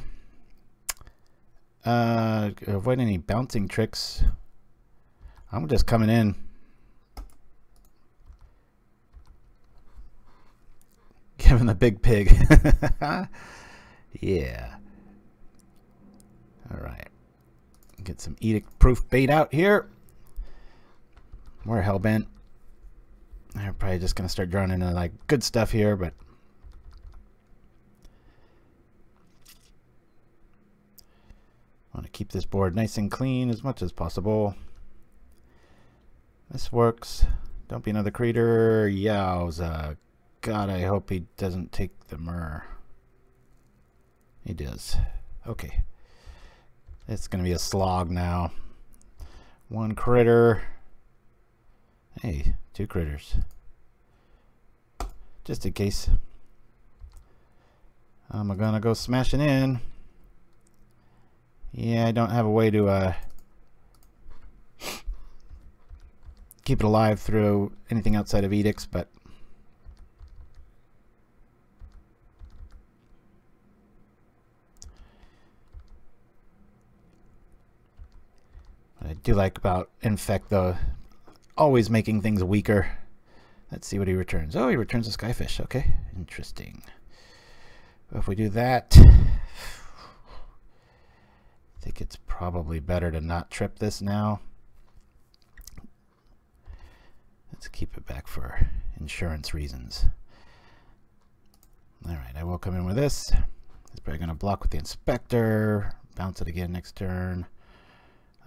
avoid any bouncing tricks. I'm just coming in. Give him the big pig. Yeah. Alright. Get some edict proof bait out here. We're hellbent. I'm probably just gonna start drawing into like good stuff here, but I want to keep this board nice and clean as much as possible. This works. Don't be another creator. Yowza. God, I hope he doesn't take the Myr. He does. Okay. It's going to be a slog now. One critter. Hey, two critters. Just in case. I'm going to go smashing in. Yeah, I don't have a way to keep it alive through anything outside of edicts, but what I do like about Infect, though, always making things weaker. Let's see what he returns. Oh, he returns a Skyfish. Okay, interesting. If we do that, I think it's probably better to not trip this now. Let's keep it back for insurance reasons. Alright, I will come in with this. It's probably going to block with the Inspector. Bounce it again next turn.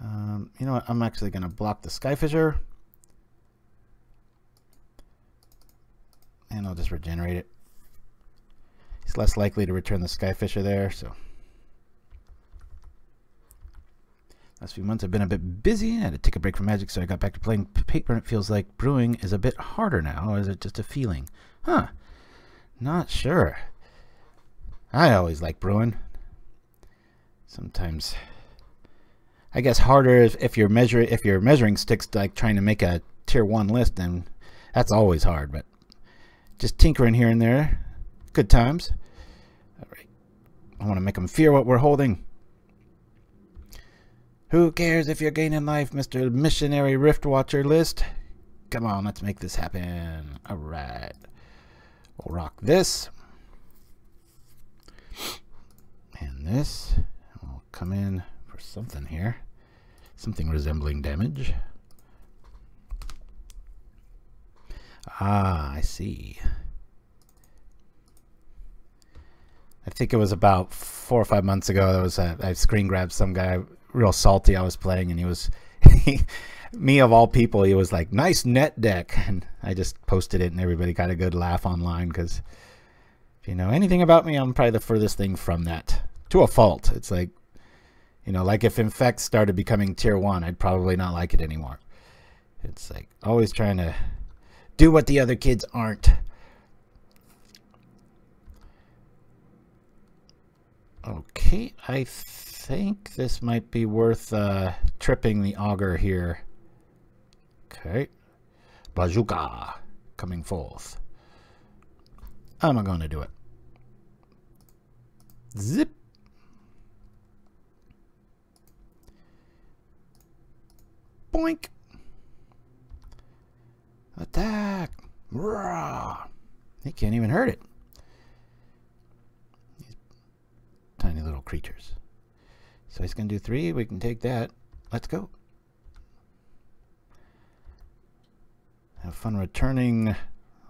You know what? I'm actually going to block the Skyfisher. And I'll just regenerate it. He's less likely to return the Skyfisher there, so. Last few months I've been a bit busy. I had to take a break from Magic, so I got back to playing paper, and it feels like brewing is a bit harder now, or is it just a feeling? Huh. Not sure. I always like brewing. Sometimes I guess harder if you're measuring sticks, like trying to make a tier 1 list, then that's always hard, but just tinkering here and there. Good times. Alright. I want to make them fear what we're holding. Who cares if you're gaining life, Mr. Missionary Rift Watcher list? Come on, let's make this happen. Alright. We'll rock this. And this. We'll come in for something here. Something resembling damage. Ah, I see. I think it was about 4 or 5 months ago. There was I screen grabbed some guy real salty I was playing, and he was me of all people, he was like, nice net deck, and I just posted it and everybody got a good laugh online, because if you know anything about me, I'm probably the furthest thing from that, to a fault. It's like, you know, like if Infect started becoming tier 1, I'd probably not like it anymore. It's like always trying to do what the other kids aren't. Okay, I think this might be worth tripping the Augur here. Okay. Bazooka coming forth. I'm going to do it. Zip. Boink. Attack. Rah. He can't even hurt it. These tiny little creatures. So he's going to do 3. We can take that. Let's go. Have fun returning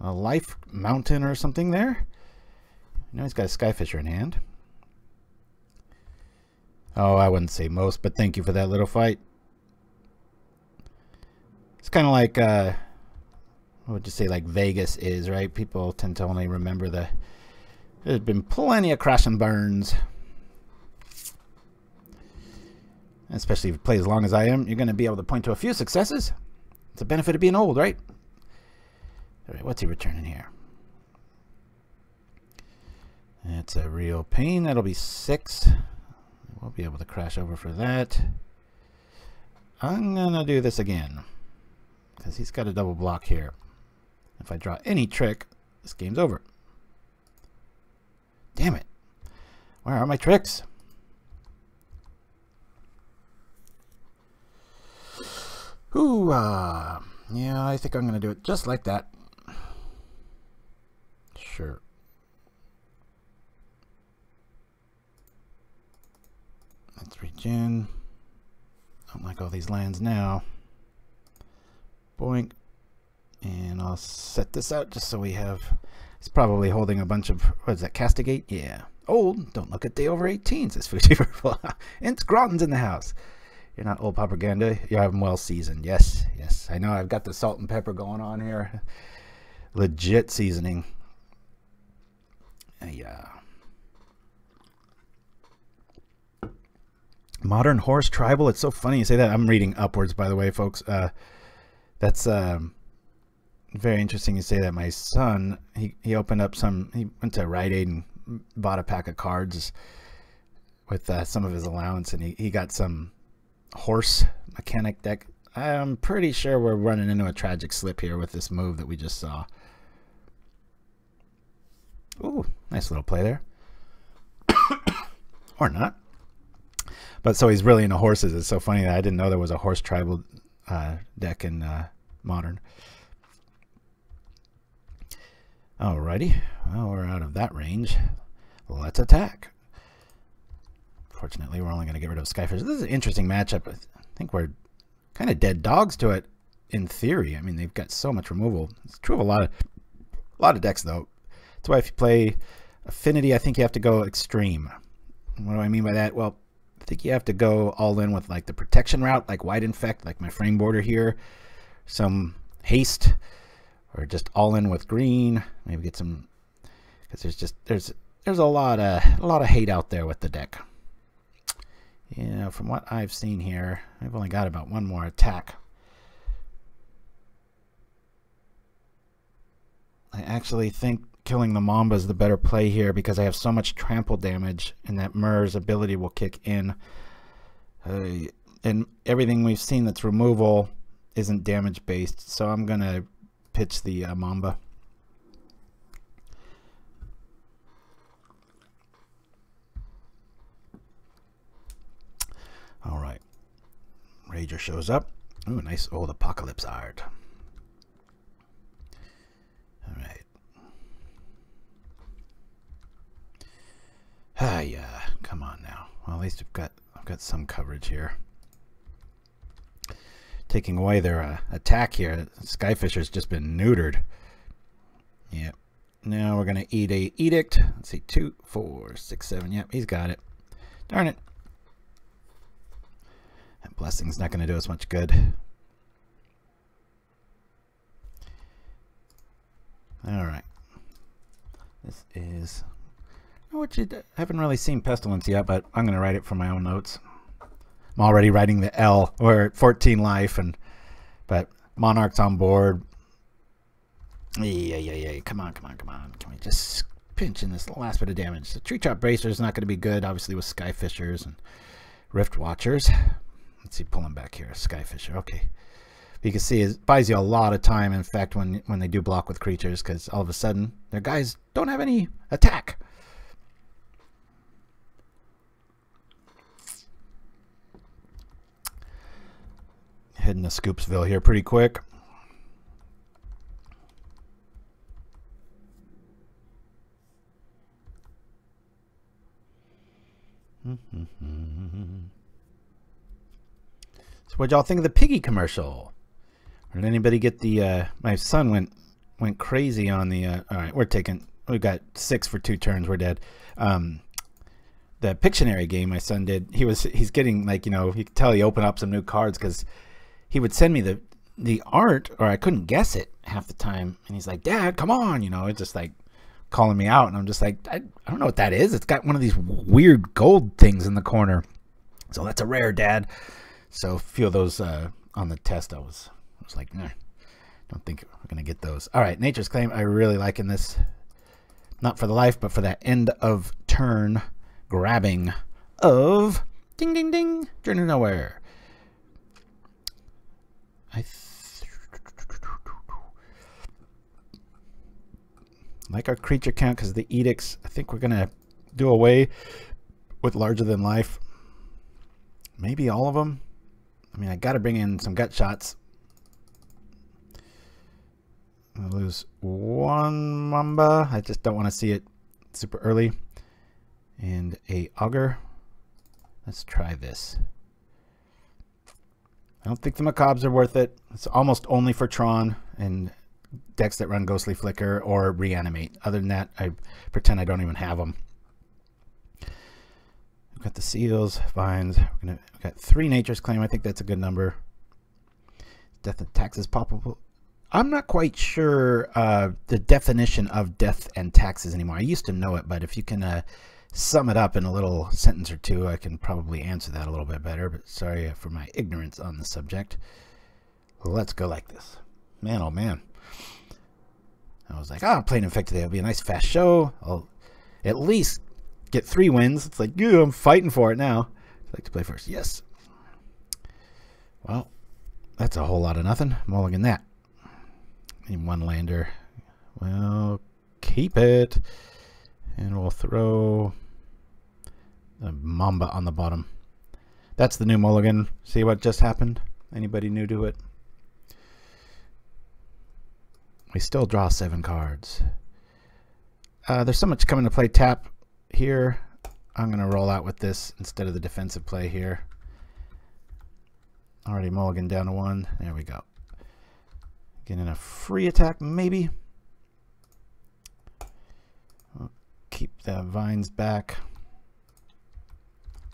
a life mountain or something there. You know, he's got a Skyfisher in hand. Oh, I wouldn't say most, but thank you for that little fight. It's kind of like, what would you say, like Vegas is, right? People tend to only remember there's been plenty of crash and burns. Especially if you play as long as I am, you're going to be able to point to a few successes. It's a benefit of being old, right? Alright, what's he returning here? That's a real pain. That'll be 6. We'll be able to crash over for that. I'm going to do this again, because he's got a double block here. If I draw any trick, this game's over. Damn it. Where are my tricks? Ooh, yeah, I think I'm going to do it just like that. Sure. Let's reach in. Don't like all these lands now. Boink. And I'll set this out just so we have... It's probably holding a bunch of... What is that? Castigate? Yeah. Old. Don't look at day over 18, says Fuji Purple. Ents Groton's in the house. You're not old Pauperganda. You have them well seasoned. Yes. Yes. I know. I've got the salt and pepper going on here. Legit seasoning. Yeah. Modern Horse Tribal. It's so funny you say that. I'm reading upwards, by the way, folks. That's very interesting you say that. My son, he opened up some, he went to Rite Aid and bought a pack of cards with some of his allowance, and he got some horse mechanic deck. I'm pretty sure we're running into a tragic slip here with this move that we just saw. Ooh, nice little play there. Or not. But so he's really into horses. It's so funny that I didn't know there was a horse tribal deck in Modern. Alrighty. Well, we're out of that range. Let's attack. Fortunately, we're only going to get rid of Skyfish. This is an interesting matchup. I think we're kind of dead dogs to it in theory. I mean, they've got so much removal. It's true of a lot of decks, though. That's why if you play Affinity, I think you have to go extreme. What do I mean by that? Well, I think you have to go all in with like the protection route, like White Infect, like my frame border here. Some haste, or just all in with green. Maybe get some, because there's a lot of hate out there with the deck. You know, from what I've seen here, I've only got about one more attack. I actually think killing the Mamba is the better play here because I have so much trample damage and that Myr's ability will kick in. And everything we've seen that's removal isn't damage based, so I'm going to pitch the Mamba. All right. Rager shows up. Ooh, nice old Apocalypse art. All right. Yeah, come on now. Well, at least I've got some coverage here. Taking away their attack here. Skyfisher's just been neutered. Yep. Now we're gonna eat a edict. Let's see, 2, 4, 6, 7. Yep, he's got it. Darn it. That blessing's not gonna do us much good. All right. This is. Which I haven't really seen Pestilence yet, but I'm going to write it for my own notes. I'm already writing the L. We're at 14 life, but Monarch's on board. Yeah. Come on. Can we just pinch in this last bit of damage? The Treetop Bracers is not going to be good, obviously, with Skyfishers and Rift Watchers. Let's see, pull him back here. Skyfisher, okay. You can see it buys you a lot of time, in fact, when they do block with creatures, because all of a sudden, their guys don't have any attack. Heading to Scoopsville here pretty quick. So what'd y'all think of the Piggy commercial? Or did anybody get the my son went crazy on the all right, we've got 6 for 2 turns, we're dead. The Pictionary game my son did, he's getting, like, you know, you can tell he opened up some new cards because he would send me the art, or I couldn't guess it half the time, and he's like, Dad, come on, you know, it's just like calling me out, and I'm just like, I don't know what that is. It's got one of these weird gold things in the corner, so that's a rare, Dad. So a few of those on the test, I was like, nah, don't think we're gonna get those. All right, Nature's Claim, I really liking this, not for the life, but for that end of turn grabbing of ding ding ding, Journey to Nowhere. I like our creature count because of the edicts. I think we're gonna do away with larger than life. Maybe all of them. I mean, I got to bring in some gut shots, I'll lose one Mamba. I just don't want to see it super early. And a Augur. Let's try this. I don't think the Macabres are worth it. It's almost only for Tron and decks that run Ghostly Flicker or Reanimate. Other than that, I pretend I don't even have them. We've got the Seals, Vines. We've got 3 Nature's Claim. I think that's a good number. Death and Taxes Poppable. I'm not quite sure the definition of death and taxes anymore. I used to know it, but if you can sum it up in a little sentence or two, I can probably answer that a little bit better. But sorry for my ignorance on the subject. Let's go like this. Man, oh man. I was like, I'm playing Infect today. It'll be a nice fast show. I'll at least get 3 wins. It's like, yeah, I'm fighting for it now. I'd like to play first. Yes. Well, that's a whole lot of nothing. Mulligan that. In 1 lander. Well, keep it. And we'll throw a Mamba on the bottom. That's the new mulligan. See what just happened? Anybody new to it? We still draw 7 cards. There's so much coming to play tap here. I'm going to roll out with this instead of the defensive play here. Already mulligan down to 1. There we go. Getting a free attack, maybe. We'll keep the Vines back.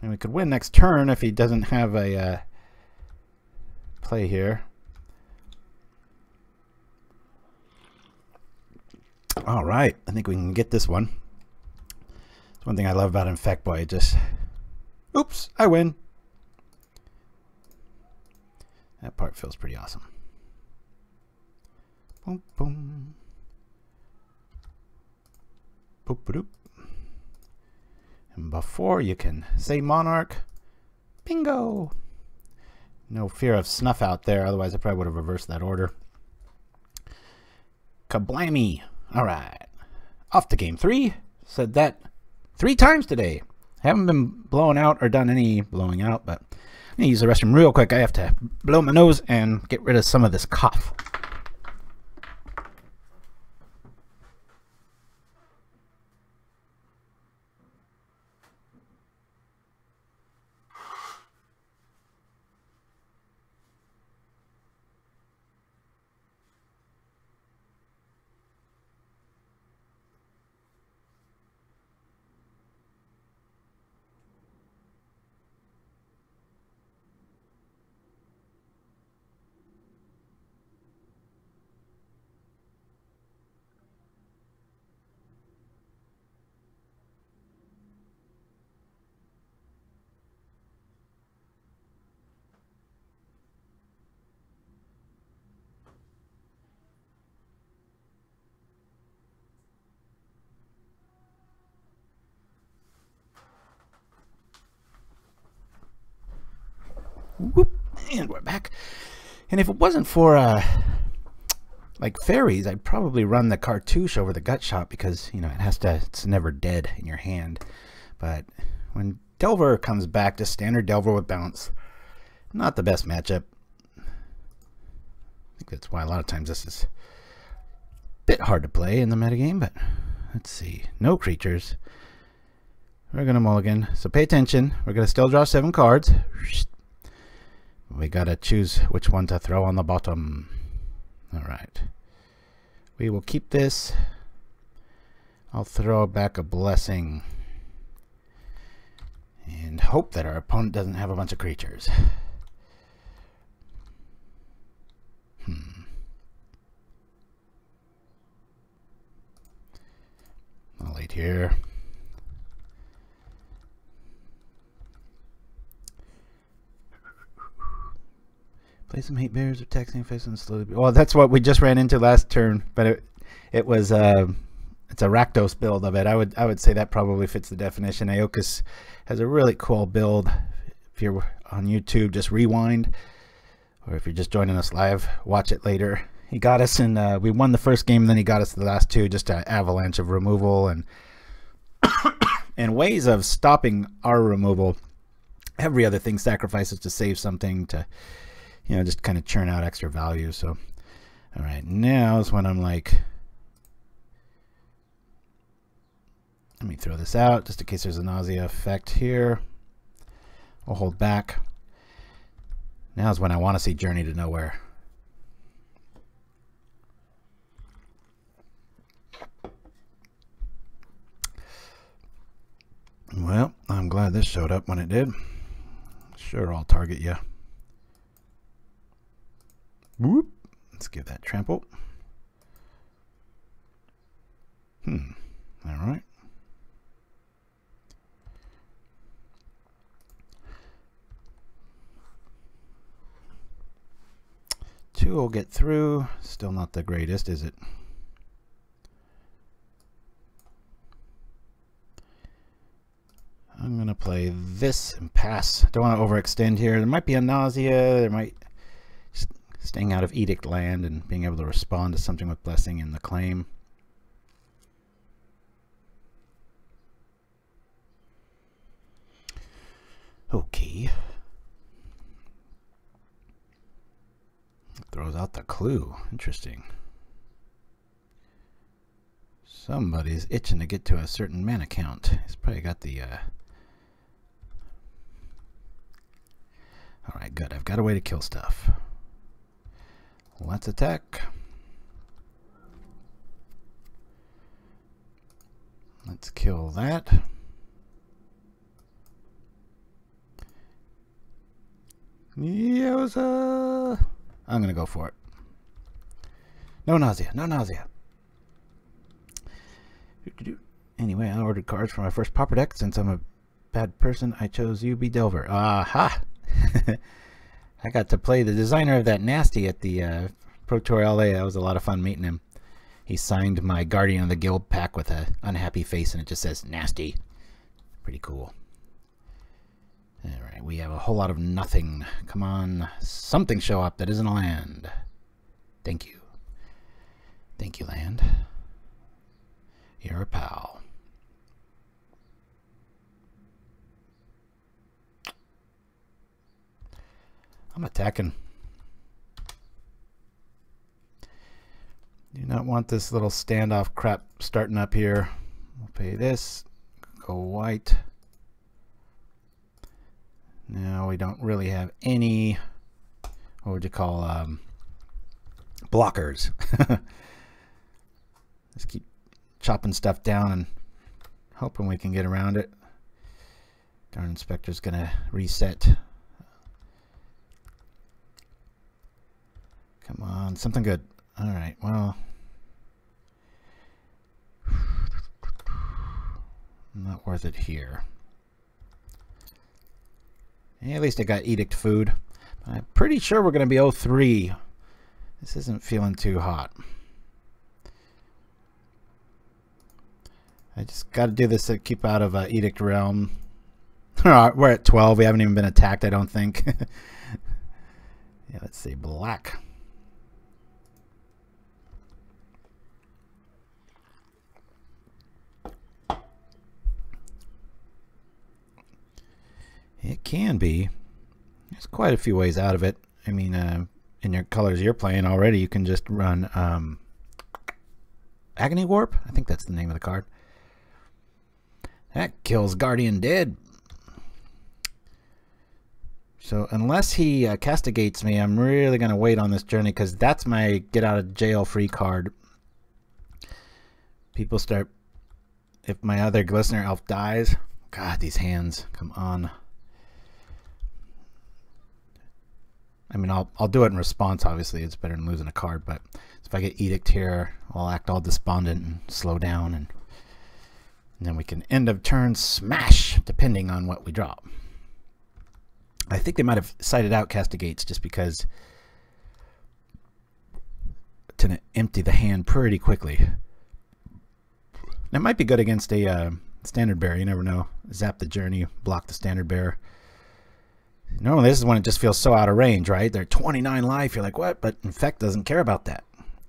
And we could win next turn if he doesn't have a play here. All right, I think we can get this one. It's one thing I love about Infect Boy. It just, oops, I win. That part feels pretty awesome. Boom, boom. Boop, boop. And before you can say Monarch, bingo. No fear of snuff out there, otherwise I probably would have reversed that order. Kablammy. All right. Off to game 3. Said that 3 times today. Haven't been blown out or done any blowing out, but I'm going to use the restroom real quick. I have to blow my nose and get rid of some of this cough. Whoop, and we're back. And if it wasn't for like fairies, I'd probably run the cartouche over the gut shot because, you know, it's never dead in your hand. But when Delver comes back, just standard Delver with bounce, not the best matchup. I think that's why a lot of times this is a bit hard to play in the metagame, but let's see. No creatures. We're gonna mulligan, so pay attention. We're gonna still draw 7 cards. We gotta choose which one to throw on the bottom. Alright. We will keep this. I'll throw back a blessing. And hope that our opponent doesn't have a bunch of creatures. I'll wait here. Play some hate bears or taxing face and slowly. Well, that's what we just ran into last turn, but it was it's a Rakdos build of it. I would say that probably fits the definition. Aokus has a really cool build. If you're on YouTube, just rewind, or if you're just joining us live, watch it later. He got us in. We won the first game, and then he got us the last 2. Just an avalanche of removal and and ways of stopping our removal. Every other thing sacrifices to save something to, you know, just kind of churn out extra value. So Alright, now is when I'm like, let me throw this out just in case there's a nausea effect here. We'll hold back. Now is when I want to see Journey to Nowhere. Well, I'm glad this showed up when it did. Sure, I'll target you. Whoop. Let's give that trample. All right. Two will get through. Still not the greatest, is it? I'm going to play this and pass. Don't want to overextend here. There might be a nausea. There might staying out of Edict land and being able to respond to something with Blessing in the claim. Okay. Throws out the clue. Interesting. Somebody's itching to get to a certain mana count. He's probably got the Alright, good. I've got a way to kill stuff. Let's attack. Let's kill that. Yoza! I'm gonna go for it. No nausea, no nausea. Anyway, I ordered cards for my first Pauper deck. Since I'm a bad person, I chose UB Delver. Aha! I got to play the designer of that Nasty at the Pro Tour LA. That was a lot of fun meeting him. He signed my Guardian of the Guild pack with a unhappy face, and it just says Nasty. Pretty cool. Alright, we have a whole lot of nothing. Come on, something show up that isn't a land. Thank you. Thank you, land. You're a pal. I'm attacking. Do not want this little standoff crap starting up here. We'll pay this. Go white. Now we don't really have any, what would you call, blockers. Just keep chopping stuff down and hoping we can get around it. Darn Inspector's gonna reset. Come on, something good. Alright, well, not worth it here. Yeah, at least I got Edict food. I'm pretty sure we're going to be 0-3. This isn't feeling too hot. I just got to do this to keep out of Edict realm. We're at 12. We haven't even been attacked, I don't think. Yeah, let's see. Black. It can be. There's quite a few ways out of it. I mean, in your colors you're playing already, you can just run Agony Warp. I think that's the name of the card. That kills Guardian dead. So unless he castigates me, I'm really going to wait on this journey, because that's my get out of jail free card. People start... If my other Glistener Elf dies... God, these hands. Come on. I mean, I'll do it in response, obviously. It's better than losing a card, but if I get Edict here, I'll act all despondent and slow down, and then we can end of turn smash, depending on what we drop. I think they might have cited out Castigates just because to empty the hand pretty quickly. That might be good against a Standard Bearer. You never know. Zap the journey, block the Standard Bearer. Normally this is when it just feels so out of range, right? They're 29 life. You're like, what? But Infect doesn't care about that.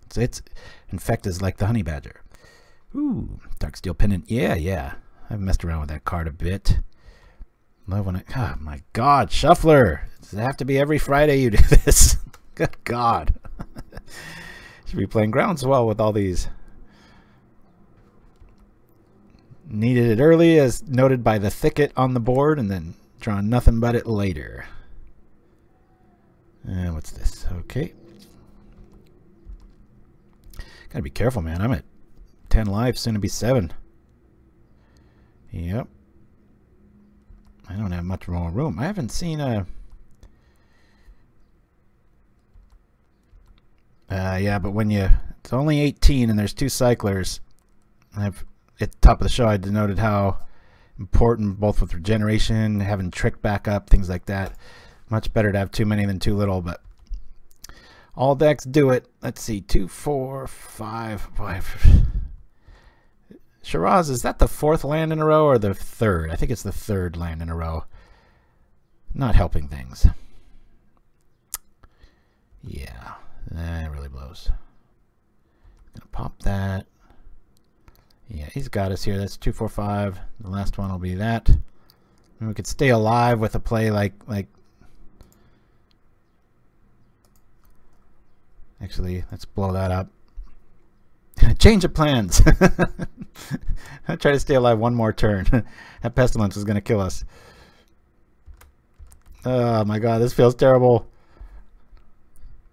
So Infect is like the Honey Badger. Ooh, Darksteel Pendant. Yeah. I've messed around with that card a bit. Love when it... Oh my God, Shuffler. Does it have to be every Friday you do this? Good God. Should be playing Groundswell with all these. Needed it early as noted by the thicket on the board, and then drawn nothing but it later. What's this? Okay. Gotta be careful, man. I'm at 10 lives, soon to be 7. Yep. I don't have much more room. I haven't seen a... yeah, but when you... It's only 18 and there's 2 cyclers. I've... At the top of the show, I denoted how important, both with regeneration, having trick backup, things like that. Much better to have too many than too little, but all decks do it. Let's see, 2, 4, 5, 5. Shiraz, is that the 4th land in a row or the 3rd? I think it's the 3rd land in a row. Not helping things. Yeah, that really blows. Gonna pop that. Yeah, he's got us here. That's 2, 4, 5. The last one will be that. And we could stay alive with a play like... Actually, let's blow that up. Change of plans. I'll try to stay alive one more turn. That Pestilence is going to kill us. Oh my god, this feels terrible.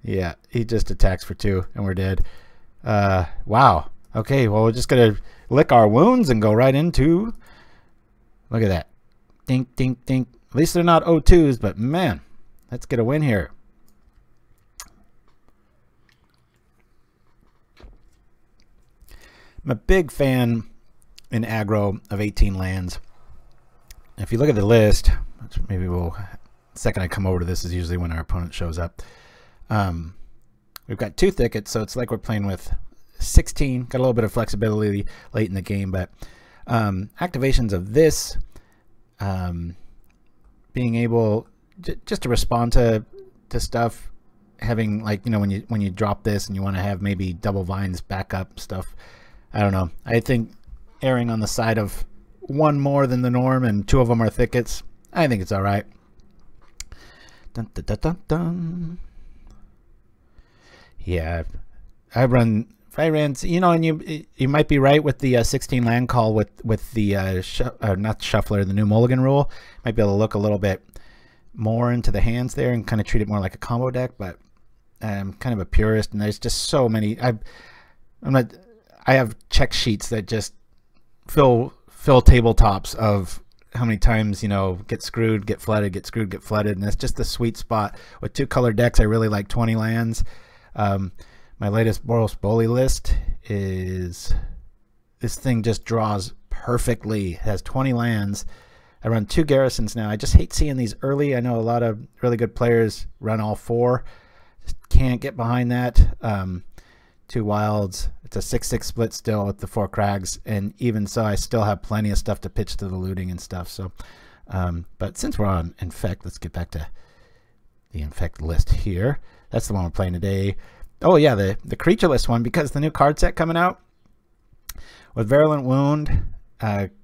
Yeah, he just attacks for 2 and we're dead. Wow. Okay, well, we're just going to lick our wounds and go right into... Look at that. Dink, dink, dink. At least they're not O2s, but man, let's get a win here. I'm a big fan in aggro of 18 lands. If you look at the list, which maybe we'll... The second I come over to this is usually when our opponent shows up. We've got 2 thickets, so it's like we're playing with 16. Got a little bit of flexibility late in the game, but activations of this, being able just to respond to stuff, having, like, you know, when you drop this and you want to have maybe double vines backup stuff. I don't know. I think erring on the side of 1 more than the norm and 2 of them are thickets, I think it's all right. Dun, dun, dun, dun, dun. Yeah, I ran, you know, and you might be right with the 16 land call with the not shuffler, the new mulligan rule. Might be able to look a little bit more into the hands there and kind of treat it more like a combo deck. But I'm kind of a purist, and there's just so many. I have check sheets that just fill tabletops of how many times, you know, get screwed, get flooded, get screwed, get flooded, and that's just the sweet spot. With 2 color decks, I really like 20 lands. My latest Boros Bully list is, this thing just draws perfectly. It has 20 lands. I run 2 garrisons now. I just hate seeing these early. I know a lot of really good players run all 4. Just can't get behind that. 2 wilds. It's a 6-6 split still with the 4 crags, and even so, I still have plenty of stuff to pitch to the looting and stuff. So, but since we're on Infect, let's get back to the Infect list here. That's the one we're playing today. Oh yeah, the creatureless one, because the new card set coming out with Virulent Wound,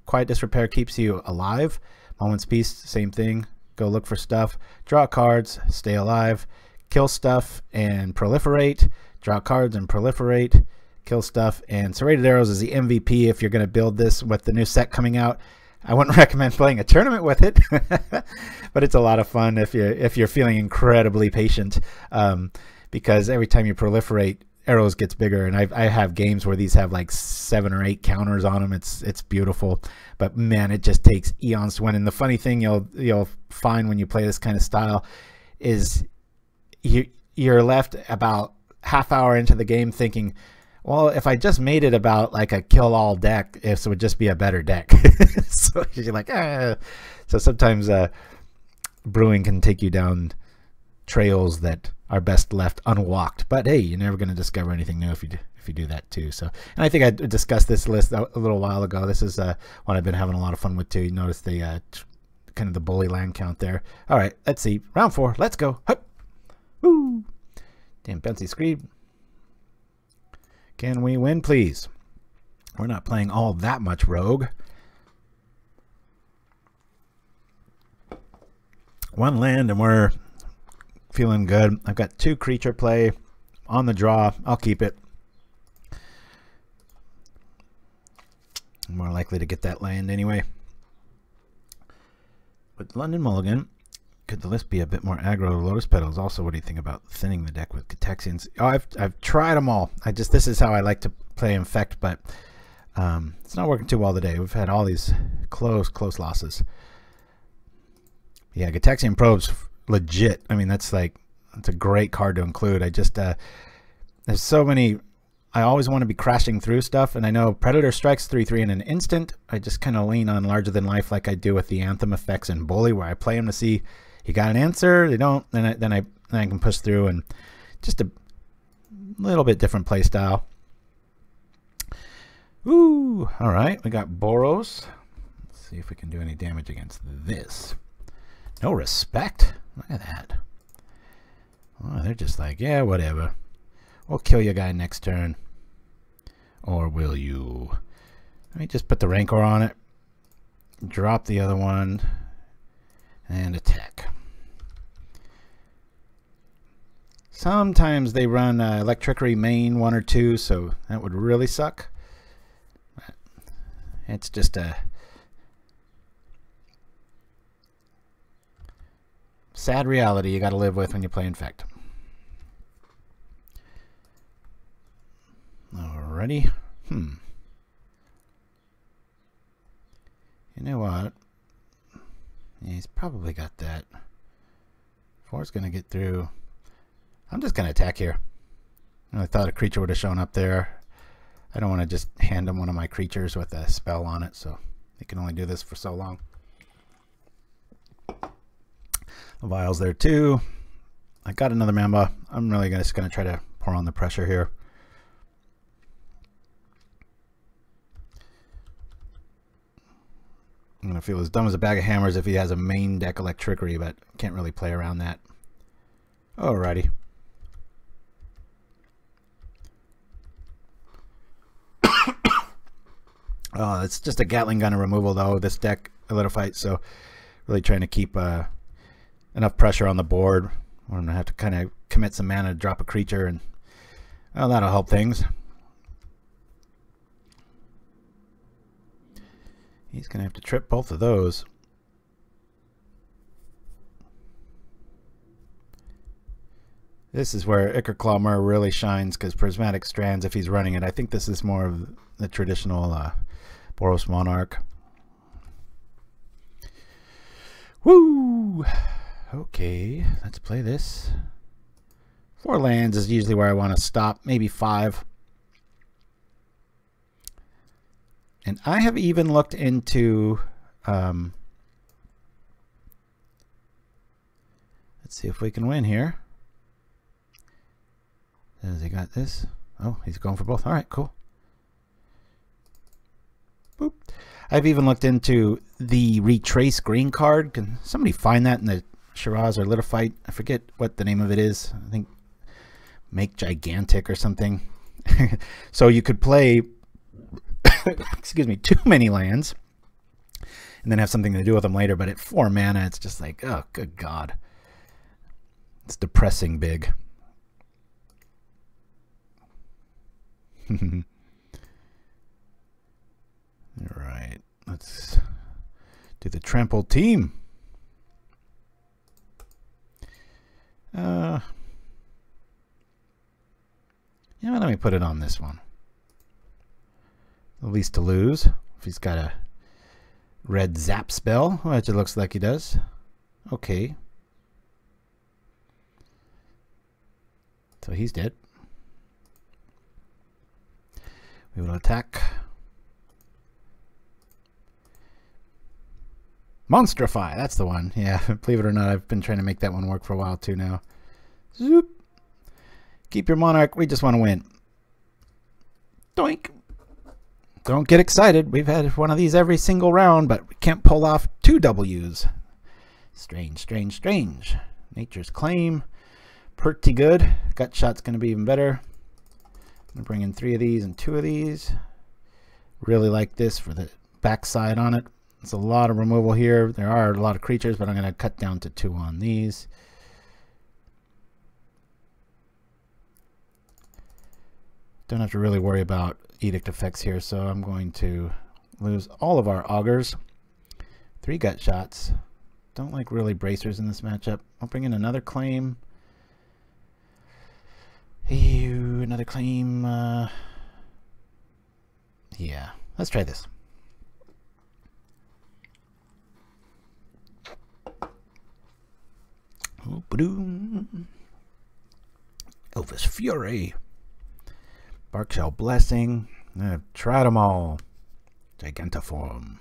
Quiet Disrepair keeps you alive. Moment's Peace, same thing. Go look for stuff, draw cards, stay alive, kill stuff and proliferate. Draw cards and proliferate, kill stuff, and Serrated Arrows is the MVP if you're going to build this with the new set coming out. I wouldn't recommend playing a tournament with it, but it's a lot of fun if you're feeling incredibly patient, because every time you proliferate, arrows gets bigger, and I have games where these have like 7 or 8 counters on them. It's beautiful, but man, it just takes eons to win. And the funny thing you'll find when you play this kind of style is you're left about half hour into the game thinking, well, if I just made it about like a kill all deck, it would just be a better deck. So you're like, ah. So sometimes brewing can take you down trails that are best left unwalked. But hey, you're never going to discover anything new if you do that too. So, and I think I discussed this list a little while ago. This is one I've been having a lot of fun with too. You notice the kind of the bully land count there. All right, let's see. Round 4. Let's go. Hup. Woo. Damn bouncy screed. Can we win, please? We're not playing all that much rogue. 1 land and we're feeling good. I've got 2 creature play on the draw. I'll keep it. more likely to get that land anyway. But London Mulligan, could the list be a bit more aggro? Lotus Petals. Also, what do you think about thinning the deck with Catexians? Oh, I've tried them all. This is how I like to play Infect, but it's not working too well today. We've had all these close losses. Yeah, Catexian Probe's legit. I mean, that's a great card to include. I just there's so many. I always want to be crashing through stuff, and I know Predator strikes 3/3 in an instant. I just kind of lean on larger than life, like I do with the Anthem effects and Bully, where I play them to see you got an answer. They don't, then I can push through, and just a little bit different play style. Ooh, all right, we got Boros. Let's see if we can do any damage against this. No respect. Look at that. Oh, they're just like, yeah, whatever. We'll kill your guy next turn. Or will you? Let me just put the Rancor on it. Drop the other one. And attack. Sometimes they run Electricity main 1 or 2, so that would really suck. But it's just a sad reality you got to live with when you play Infect. Alrighty. You know what? Yeah, he's probably got that. 4's going to get through. I'm just going to attack here. I thought a creature would have shown up there. I don't want to just hand him one of my creatures with a spell on it, so he can only do this for so long. The Vial's there too. I got another Mamba. I'm really just going to try to pour on the pressure here. I'm going to feel as dumb as a bag of hammers if he has a main deck Electricity, but can't really play around that. Alrighty. Oh, it's just a Gatling gun removal though, this deck, a little fight, so really trying to keep enough pressure on the board. I'm going to have to kind of commit some mana to drop a creature, and well, that'll help things. He's going to have to trip both of those. This is where Ichorclaw Myr really shines, because Prismatic Strands, if he's running it, I think this is more of the traditional Boros Monarch. Woo! Okay, let's play this. 4 lands is usually where I want to stop, maybe 5. And I have even looked into, let's see if we can win here. Has he got this? Oh, he's going for both. All right, cool. Boop. I've even looked into the Retrace green card. Can somebody find that in the Shiraz or Little Fight? I forget what the name of it is. I think Make Gigantic or something. So you could play excuse me, too many lands and then have something to do with them later, but at 4 mana it's just like, oh good god, it's depressing big. All right, let's do the trample team. Yeah, let me put it on this one. At least to lose. If he's got a red zap spell, which it looks like he does. Okay. So he's dead. We will attack. Monstrify, that's the one. Yeah, believe it or not, I've been trying to make that one work for a while too now. Zoop. Keep your Monarch, we just want to win. Doink. Don't get excited. We've had one of these every single round, but we can't pull off 2 W's. Strange, strange, strange. Nature's Claim. Pretty good. Gut Shot's going to be even better. I'm going to bring in 3 of these and 2 of these. Really like this for the backside on it. It's a lot of removal here. There are a lot of creatures, but I'm going to cut down to 2 on these. Don't have to really worry about edict effects here, so I'm going to lose all of our augurs. 3 gut shots. Don't like really bracers in this matchup. I'll bring in another claim. Ew, another claim. Yeah, let's try this. Elvis Fury. Barkshell Blessing. I've tried them all. Gigantiform.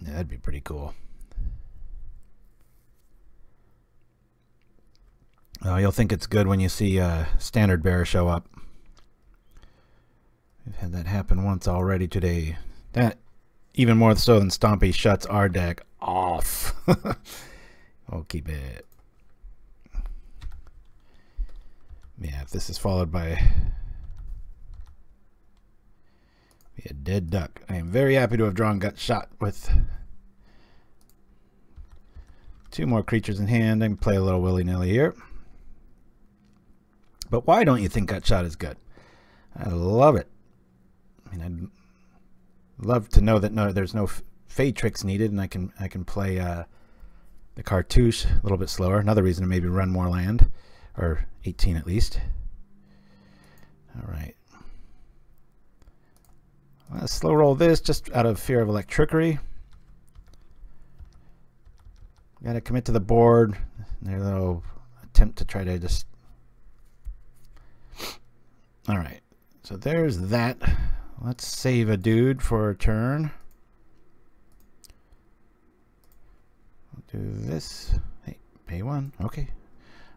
Yeah, that'd be pretty cool. Oh, you'll think it's good when you see Standard Bearer show up. We've had that happen once already today. That, even more so than Stompy, shuts our deck off. I'll keep it. Yeah, if this is followed by a dead duck, I am very happy to have drawn Gut Shot with 2 more creatures in hand. I can play a little willy-nilly here. But why don't you think Gut Shot is good? I love it. I mean, I'd love to know that there's no Fey tricks needed, and I can play the Cartouche a little bit slower. Another reason to maybe run more land, or 18 at least. All right. Let's slow roll this just out of fear of Electrickery. Got to commit to the board. Their little attempt to try to just. All right. So there's that. Let's save a dude for a turn. We'll do this. Hey, pay 1. Okay.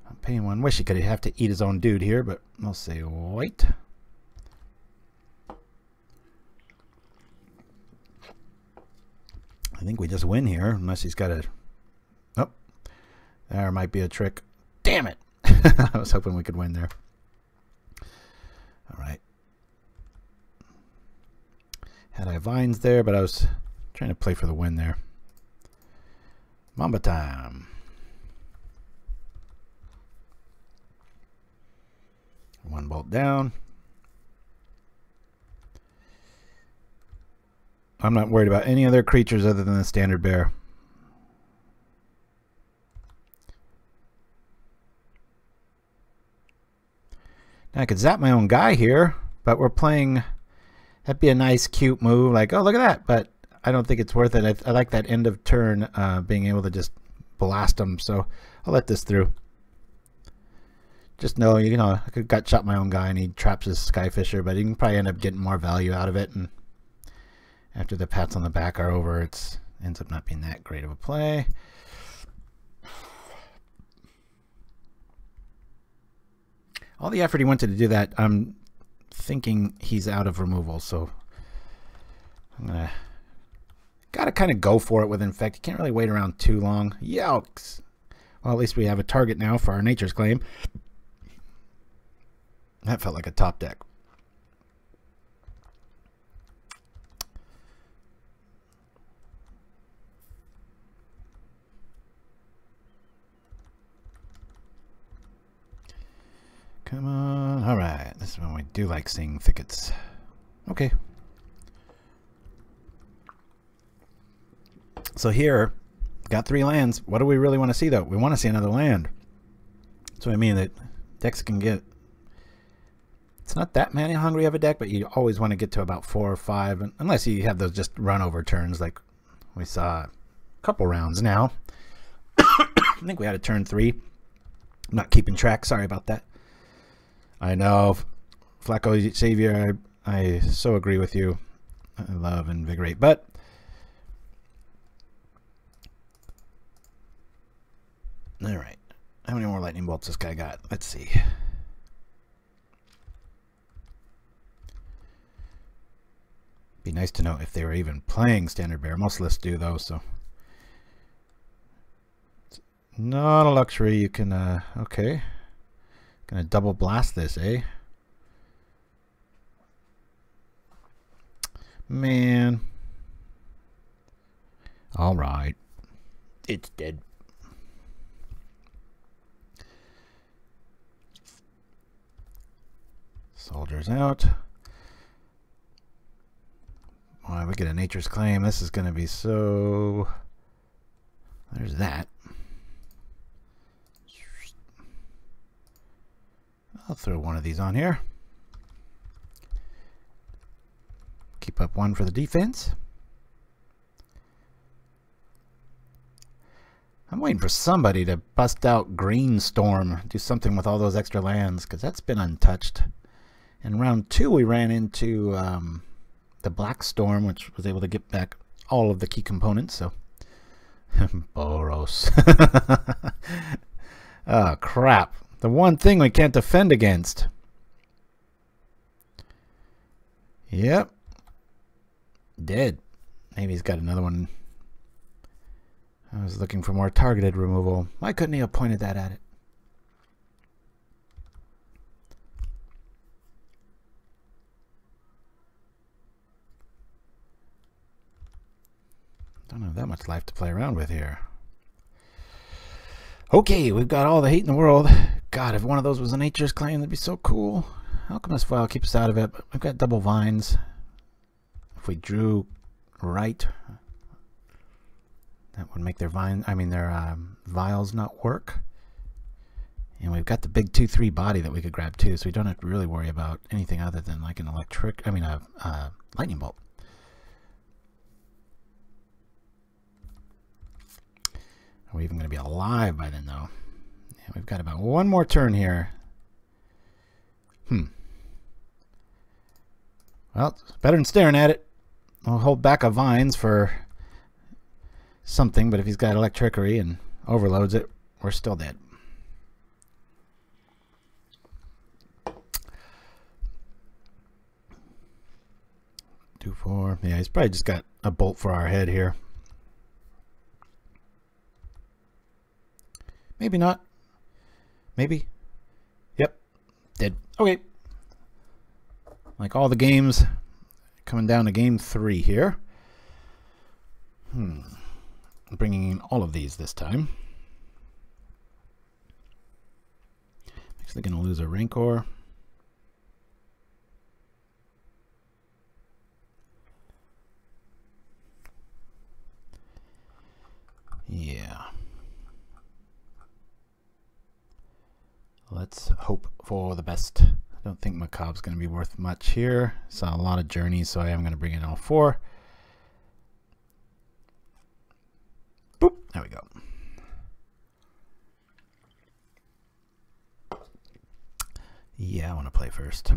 I'm paying 1. Wish he could have to eat his own dude here, but we'll say white. I think we just win here, unless he's got a. Oh, there might be a trick. Damn it! I was hoping we could win there. All right. Had I vines there, but I was trying to play for the win there. Mamba time. 1 bolt down. I'm not worried about any other creatures other than the Standard Bear. Now I could zap my own guy here, but we're playing. That'd be a nice, cute move. Like, oh, look at that. But I don't think it's worth it. I like that end of turn, being able to just blast them. So I'll let this through. Just know, you know, I could gut shot my own guy and he traps his Skyfisher, but he can probably end up getting more value out of it. And after the pats on the back are over, it ends up not being that great of a play. All the effort he went to do that, I'm thinking he's out of removal, so I'm gotta kind of go for it with Infect. You can't really wait around too long. Yikes! Well, at least we have a target now for our Nature's Claim. That felt like a top deck. Come on. All right. This is when we do like seeing thickets. Okay. So here, got 3 lands. What do we really want to see, though? We want to see another land. So I mean that decks can get. It's not that mana hungry of a deck, but you always want to get to about 4 or 5, unless you have those just run over turns like we saw a couple rounds now. I think we had a turn 3. I'm not keeping track. Sorry about that. I know, Flacco Savior, I so agree with you. I love Invigorate, but all right. How many more lightning bolts this guy got? Let's see. Be nice to know if they were even playing Standard Bear. Most lists do, though, so it's not a luxury. You can okay. Gonna double blast this, eh? Man. All right. It's dead. Soldiers out. Boy, we get a Nature's Claim. This is going to be so... There's that. I'll throw one of these on here. Keep up one for the defense. I'm waiting for somebody to bust out Green Storm, do something with all those extra lands, because that's been untouched. In round 2, we ran into the Black Storm, which was able to get back all of the key components. So, Boros. Oh, crap. The one thing we can't defend against. Yep. Dead. Maybe he's got another one. I was looking for more targeted removal. Why couldn't he have pointed that at it? Don't have that much life to play around with here. Okay, we've got all the hate in the world. God, if one of those was a Nature's Claim, that'd be so cool. Alchemist Foil keeps us out of it, but we've got double vines. If we drew right, that would make their vials not work. And we've got the big 2/3 body that we could grab too, so we don't have to really worry about anything other than like an lightning bolt. Are we even going to be alive by then, though? Yeah, we've got about one more turn here. Well, it's better than staring at it. I'll hold back a vines for something, but if he's got Electrickery and overloads it, we're still dead. Two, four. Yeah, he's probably just got a bolt for our head here. Maybe not. Maybe. Yep. Dead. Okay. Like all the games, coming down to game 3 here. I'm bringing in all of these this time. Actually going to lose a Rancor. Yeah. Let's hope for the best. I don't think Macabre's going to be worth much here. Saw a lot of journeys, so I am going to bring in all 4. Boop. There we go. Yeah, I want to play first.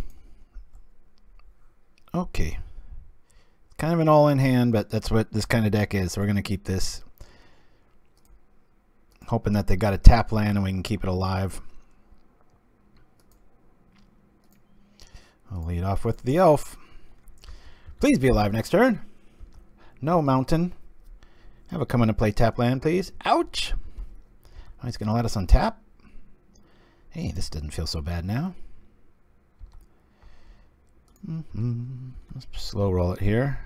Okay. Kind of an all-in hand, but that's what this kind of deck is, so we're going to keep this. Hoping that they got a tap land and we can keep it alive. I'll lead off with the elf. Please be alive next turn. No mountain. Have it come in to play tap land, please. Ouch! Oh, he's going to let us untap. Hey, this doesn't feel so bad now. Let's slow roll it here.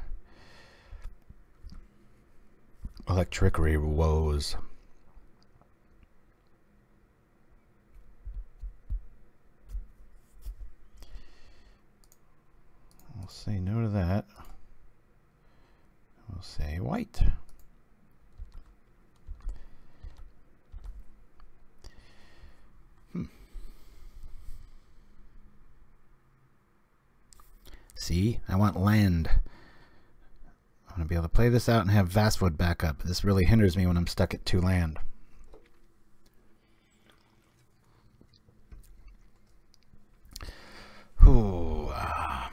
Electrickery woes. We'll say no to that. We'll say white. See, I want land. I want to be able to play this out and have Vastwood back up. This really hinders me when I'm stuck at 2 land. Ooh, I'm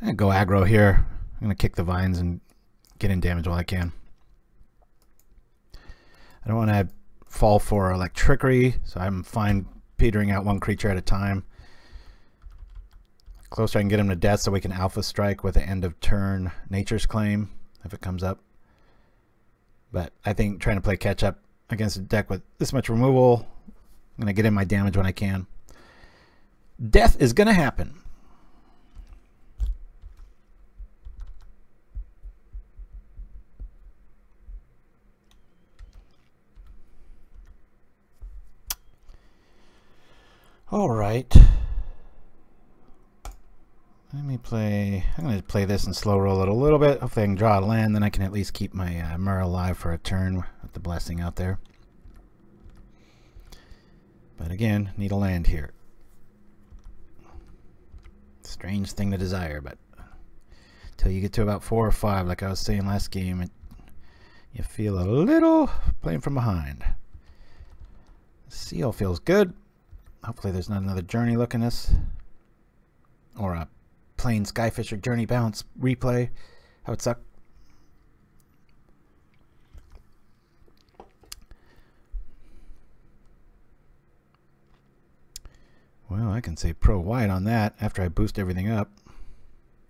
going to go aggro here. I'm going to kick the vines and get in damage while I can. I don't want to fall for Electrickery, so I'm fine petering out one creature at a time. Closer I can get him to death so we can alpha strike with the end of turn Nature's Claim if it comes up. But I think trying to play catch up against a deck with this much removal, I'm going to get in my damage when I can. Death is going to happen. Alright. Let me play... I'm going to play this and slow roll it a little bit. Hopefully I can draw a land, then I can at least keep my Myr alive for a turn with the blessing out there. But again, need a land here. Strange thing to desire, but until you get to about 4 or 5, like I was saying last game, you feel a little playing from behind. Seal feels good. Hopefully there's not another journey looking at us. Or a plain Skyfisher journey bounce replay. That would suck. Well, I can say pro white on that after I boost everything up.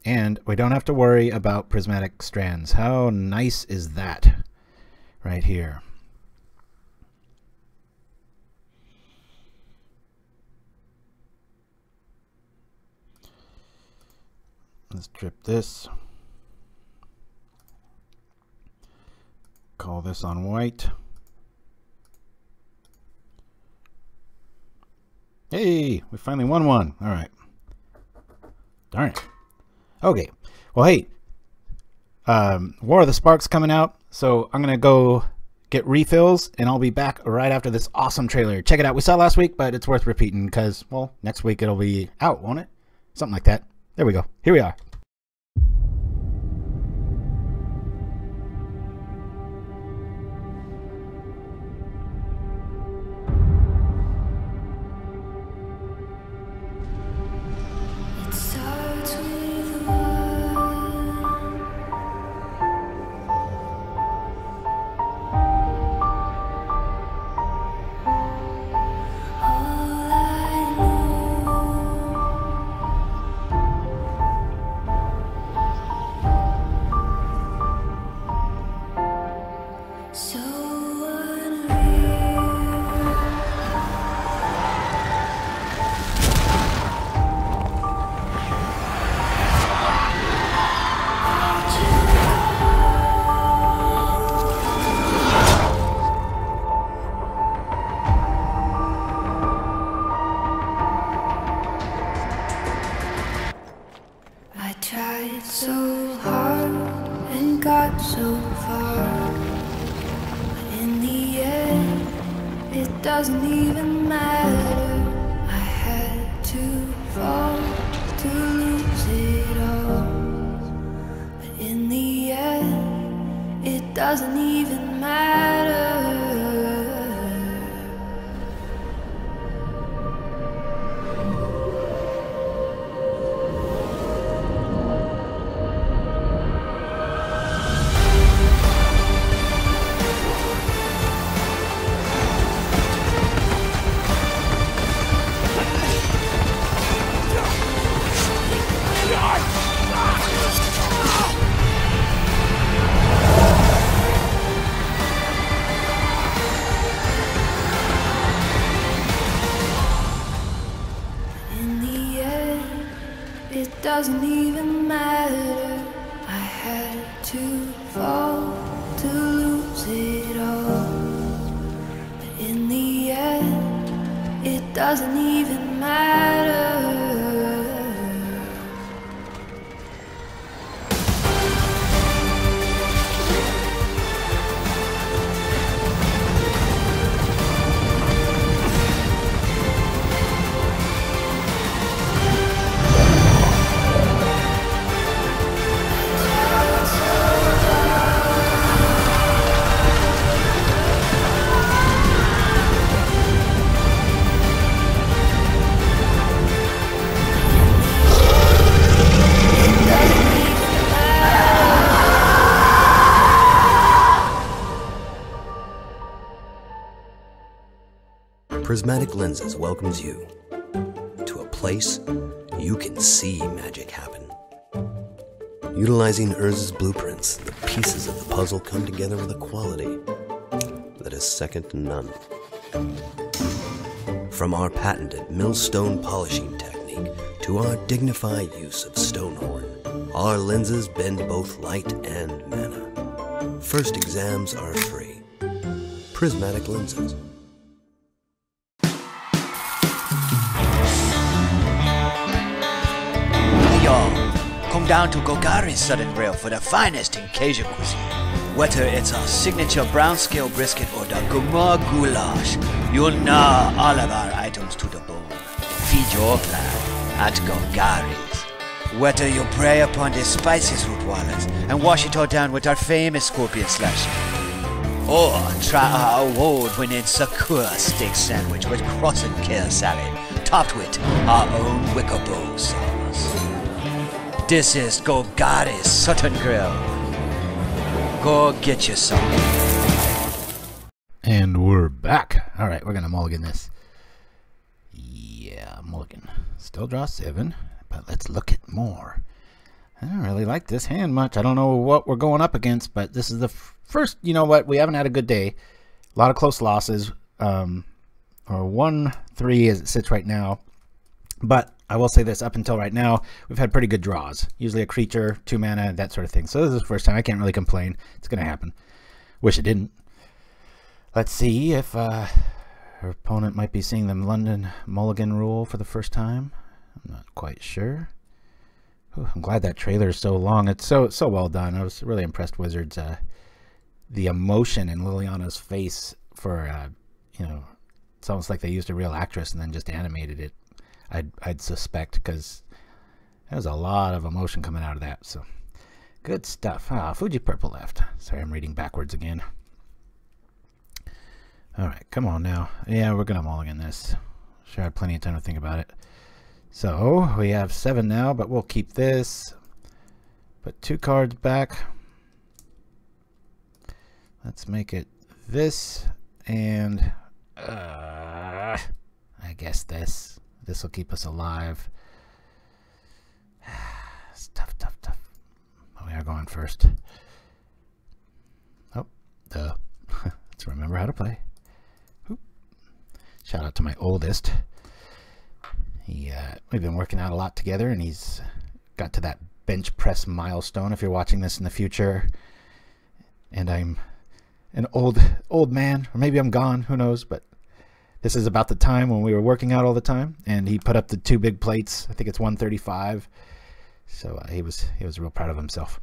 And we don't have to worry about prismatic strands. How nice is that right here? Let's drip this. Call this on white. Hey, we finally won one. All right. Darn it. Okay. Well, hey, War of the Sparks coming out, so I'm gonna go get refills, and I'll be back right after this awesome trailer. Check it out. We saw it last week, but it's worth repeating because, well, next week it'll be out, won't it? Something like that. There we go. Here we are. Doesn't even matter. I had to fall to lose it all. But in the end, it doesn't even matter. Doesn't even matter. I had to fall to lose it all. But in the end, it doesn't even matter. Prismatic Lenses welcomes you to a place you can see magic happen. Utilizing Urz's blueprints, the pieces of the puzzle come together with a quality that is second to none. From our patented millstone polishing technique to our dignified use of stonehorn, our lenses bend both light and mana. First exams are free. Prismatic Lenses. y'all. Come down to Golgari's Southern Grill for the finest in Cajun cuisine. Whether it's our signature brown scale brisket or the Gumar goulash, you'll gnaw all of our items to the bone. Feed your clan at Golgari's. Whether you prey upon the spiciest root wallets and wash it all down with our famous scorpion slasher, or try our award-winning Sakura steak sandwich with croissant kale salad, topped with our own Wickerbo sauce. This is Golgari's Southern Grill. Go get you some. And we're back. All right, we're gonna mulligan this. Yeah, mulligan. Still draw 7, but let's look at more. I don't really like this hand much. I don't know what we're going up against, but this is the first, you know what, we haven't had a good day. A lot of close losses, or 1-3 as it sits right now. But I will say this, up until right now, we've had pretty good draws. Usually a creature, 2 mana, that sort of thing. So this is the first time. I can't really complain. It's going to happen. Wish it didn't. Let's see if her opponent might be seeing the London Mulligan rule for the first time. I'm not quite sure. Ooh, I'm glad that trailer is so long. It's so well done. I was really impressed, Wizards. The emotion in Liliana's face for, you know, it's almost like they used a real actress and then just animated it. I'd suspect, because there was a lot of emotion coming out of that. So good stuff. Fuji Purple left. Sorry, I'm reading backwards again. All right, come on now. Yeah, we're gonna mulligan this. Sure, I have plenty of time to think about it. So we have 7 now, but we'll keep this. Put 2 cards back. Let's make it this, and I guess this. This will keep us alive. It's tough, tough, tough. Oh, we are going first. Oh, duh. Let's remember how to play. Oop. Shout out to my oldest. We've been working out a lot together, and he's got to that bench press milestone. If you're watching this in the future, and I'm an old man, or maybe I'm gone, who knows, but this is about the time when we were working out all the time, and he put up the 2 big plates. I think it's 135. So he was real proud of himself.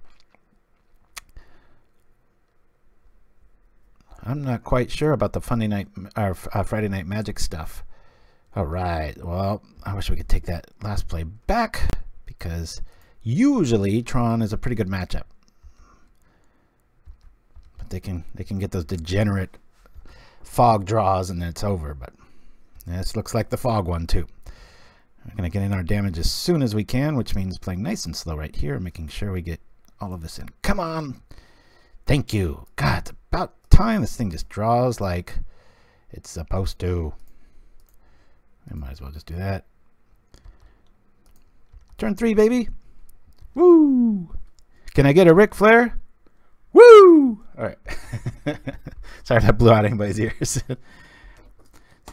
I'm not quite sure about the Friday Night Magic stuff. All right. Well, I wish we could take that last play back, because usually Tron is a pretty good matchup. But they can get those degenerate fog draws and then it's over. But this looks like the fog one too. We're going to get in our damage as soon as we can, which means playing nice and slow right here, making sure we get all of this in. Come on. Thank you. God, it's about time. This thing just draws like it's supposed to. I might as well just do that. Turn 3, baby. Woo. Can I get a Ric Flair? Woo. All right. Sorry if that blew out anybody's ears.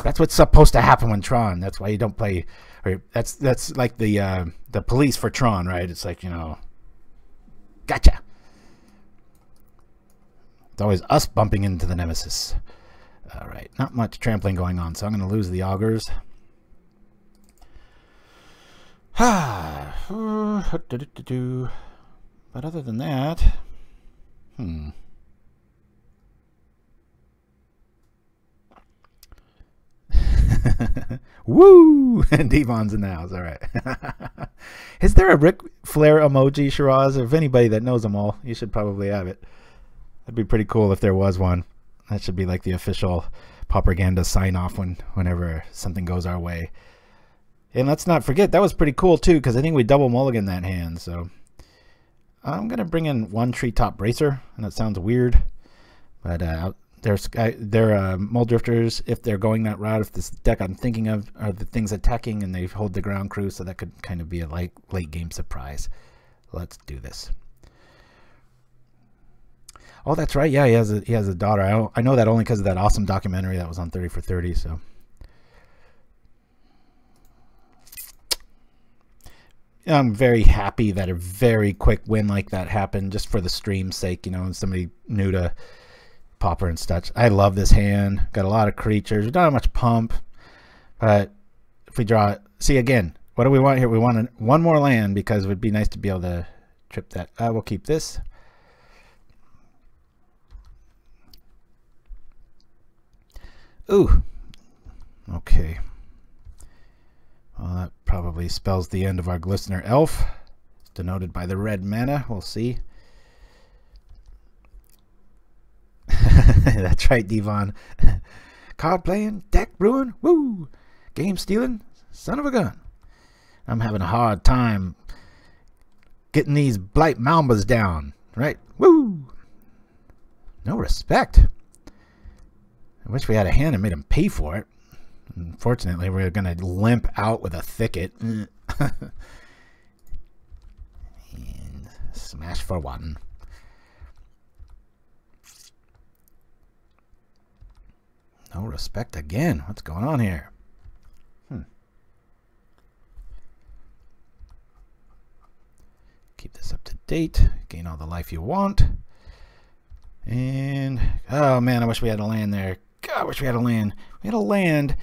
That's what's supposed to happen when Tron. That's why you don't play. Or that's like the police for Tron, right? It's like, you know, gotcha. It's always us bumping into the nemesis. All right, not much trampling going on, so I'm going to lose the augurs. But other than that, Woo! And Devon's in the house. All right. Is there a Ric Flair emoji, Shiraz? If anybody that knows them all, you should probably have it. That'd be pretty cool if there was one. That should be like the official Pauperganda sign-off whenever something goes our way. And let's not forget, that was pretty cool too, because I think we double mulligan that hand. So I'm going to bring in 1 Treetop Bracer, and that sounds weird. But they're Mole Drifters, if they're going that route. If this deck I'm thinking of are the things attacking and they hold the ground crew, so that could kind of be a late game surprise. Let's do this. Oh, that's right. Yeah, he has a daughter. I know that only because of that awesome documentary that was on 30 for 30. So I'm very happy that a very quick win like that happened, just for the stream's sake, you know, and somebody new to Pauper and such. I love this hand. Got a lot of creatures. We don't have much pump, but if we draw, see again, what do we want here? We want one more land because it would be nice to be able to trip that. We'll keep this. Ooh. Okay. Well, that probably spells the end of our Glistener Elf. It's denoted by the red mana. We'll see. That's right, Devon. Card playing, deck brewing, woo! Game stealing, son of a gun. I'm having a hard time getting these Blight Mambas down, right? Woo! No respect. I wish we had a hand and made him pay for it. Unfortunately, we're going to limp out with a thicket. And smash for one. No respect again. What's going on here? Keep this up to date. Gain all the life you want. And, oh man, I wish we had a land there. God, I wish we had a land. We had a land.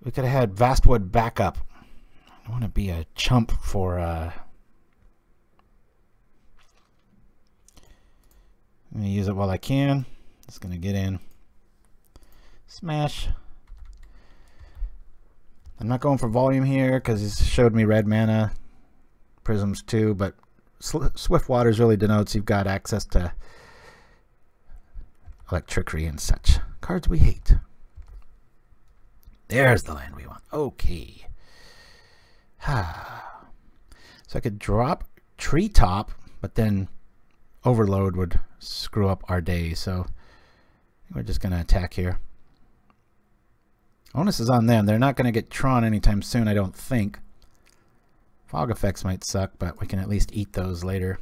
We could have had Vastwood backup. I don't want to be a chump for, I'm going to use it while I can. Just going to get in. Smash. I'm not going for volume here because he showed me red mana. Prisms too, but Swift Waters really denotes you've got access to electricity and such. Cards we hate. There's the land we want. Okay. So I could drop Treetop, but then Overload would screw up our day, so we're just going to attack here. Onus is on them. They're not going to get Tron anytime soon, I don't think. Fog effects might suck, but we can at least eat those later.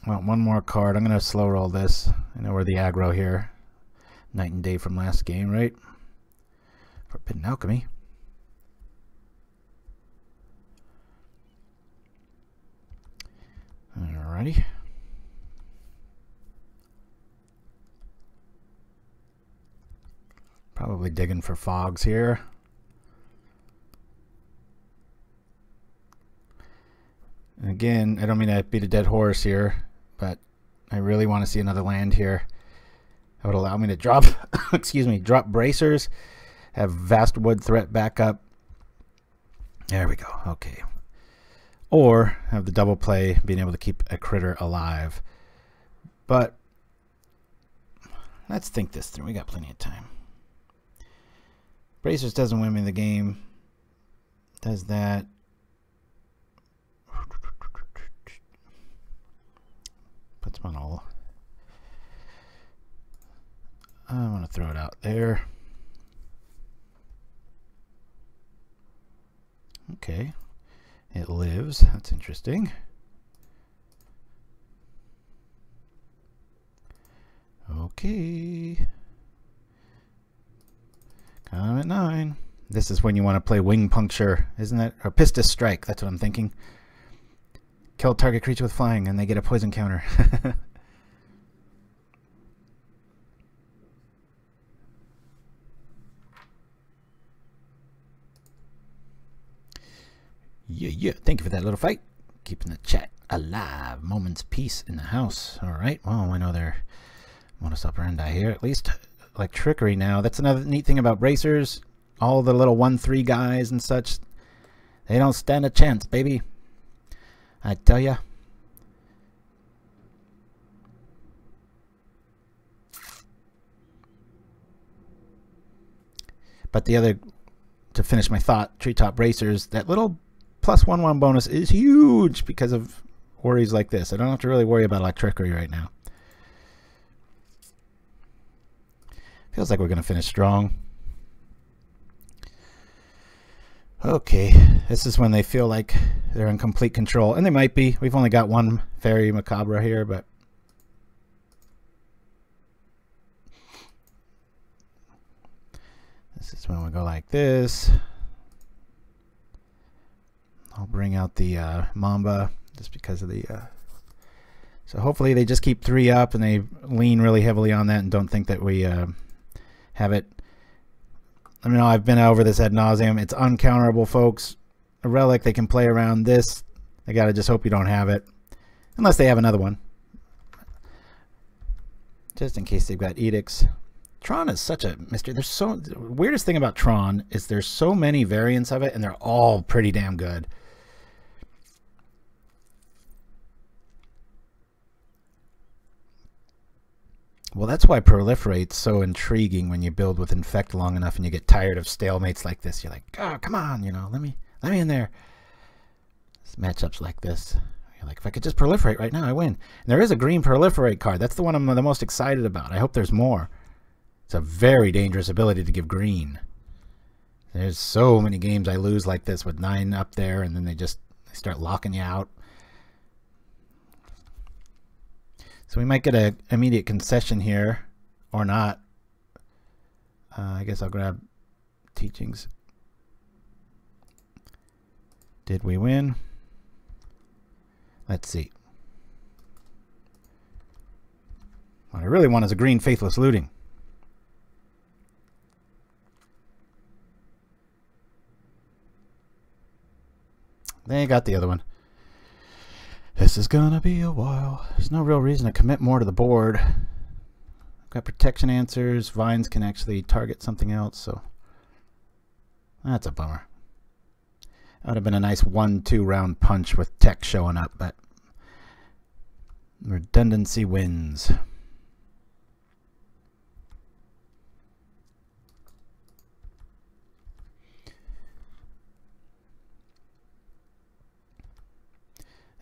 Well, one more card. I'm going to slow roll this. I know we're the aggro here. Night and day from last game, right? Forbidden Alchemy. Alrighty. Probably digging for fogs here. And again, I don't mean to beat a dead horse here, but I really want to see another land here. That would allow me to drop, excuse me, drop Bracers, have Vastwood threat back up. There we go. Okay. Or have the double play, being able to keep a critter alive. But let's think this through. We got plenty of time. Bracers doesn't win me the game. Does that. Puts them on all. I want to throw it out there. Okay. It lives. That's interesting. Okay. I'm at 9. This is when you want to play Wing Puncture, isn't it? Or Pistis Strike, that's what I'm thinking. Kill target creature with flying and they get a poison counter. Yeah. Thank you for that little fight. Keeping the chat alive. Moment's peace in the house. Alright, well, I know they're modus operandi here, at least. Like trickery now. That's another neat thing about Bracers. All the little 1/3 guys and such, they don't stand a chance, baby. I tell ya. But the other, to finish my thought, Treetop Bracers, that little +1/1 bonus is huge because of worries like this. I don't have to really worry about trickery right now. Feels like we're going to finish strong. Okay, this is when they feel like they're in complete control. And they might be. We've only got one Fairy Macabre here, but... this is when we go like this. I'll bring out the Mamba just because of the So hopefully they just keep 3 up and they lean really heavily on that and don't think that we have it. I mean, I've been over this ad nauseum. It's uncounterable, folks. A relic, they can play around this. They got to just hope you don't have it. Unless they have another one. Just in case they've got edicts. Tron is such a mystery. There's so... The weirdest thing about Tron is there's so many variants of it, and they're all pretty damn good. Well, that's why Proliferate's so intriguing when you build with Infect long enough and you get tired of stalemates like this. You're like, oh, come on, you know, let me in there. Matchups like this. You're like, if I could just Proliferate right now, I win. And there is a green Proliferate card. That's the one I'm the most excited about. I hope there's more. It's a very dangerous ability to give green. There's so many games I lose like this with 9 up there, and then they start locking you out. So we might get an immediate concession here, or not. I guess I'll grab teachings. Did we win? Let's see. What I really want is a green Faithless Looting. They got the other one. This is gonna be a while. There's no real reason to commit more to the board. I've got protection answers. Vines can actually target something else, so that's a bummer. That would have been a nice 1-2 round punch with tech showing up, but redundancy wins.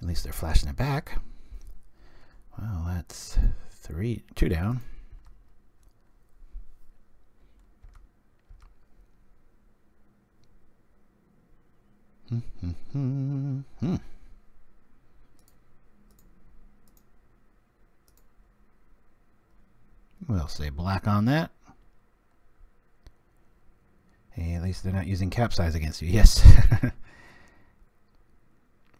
At least they're flashing it back. Well, that's 2 down. We'll say black on that. Hey, at least they're not using capsize against you. Yes.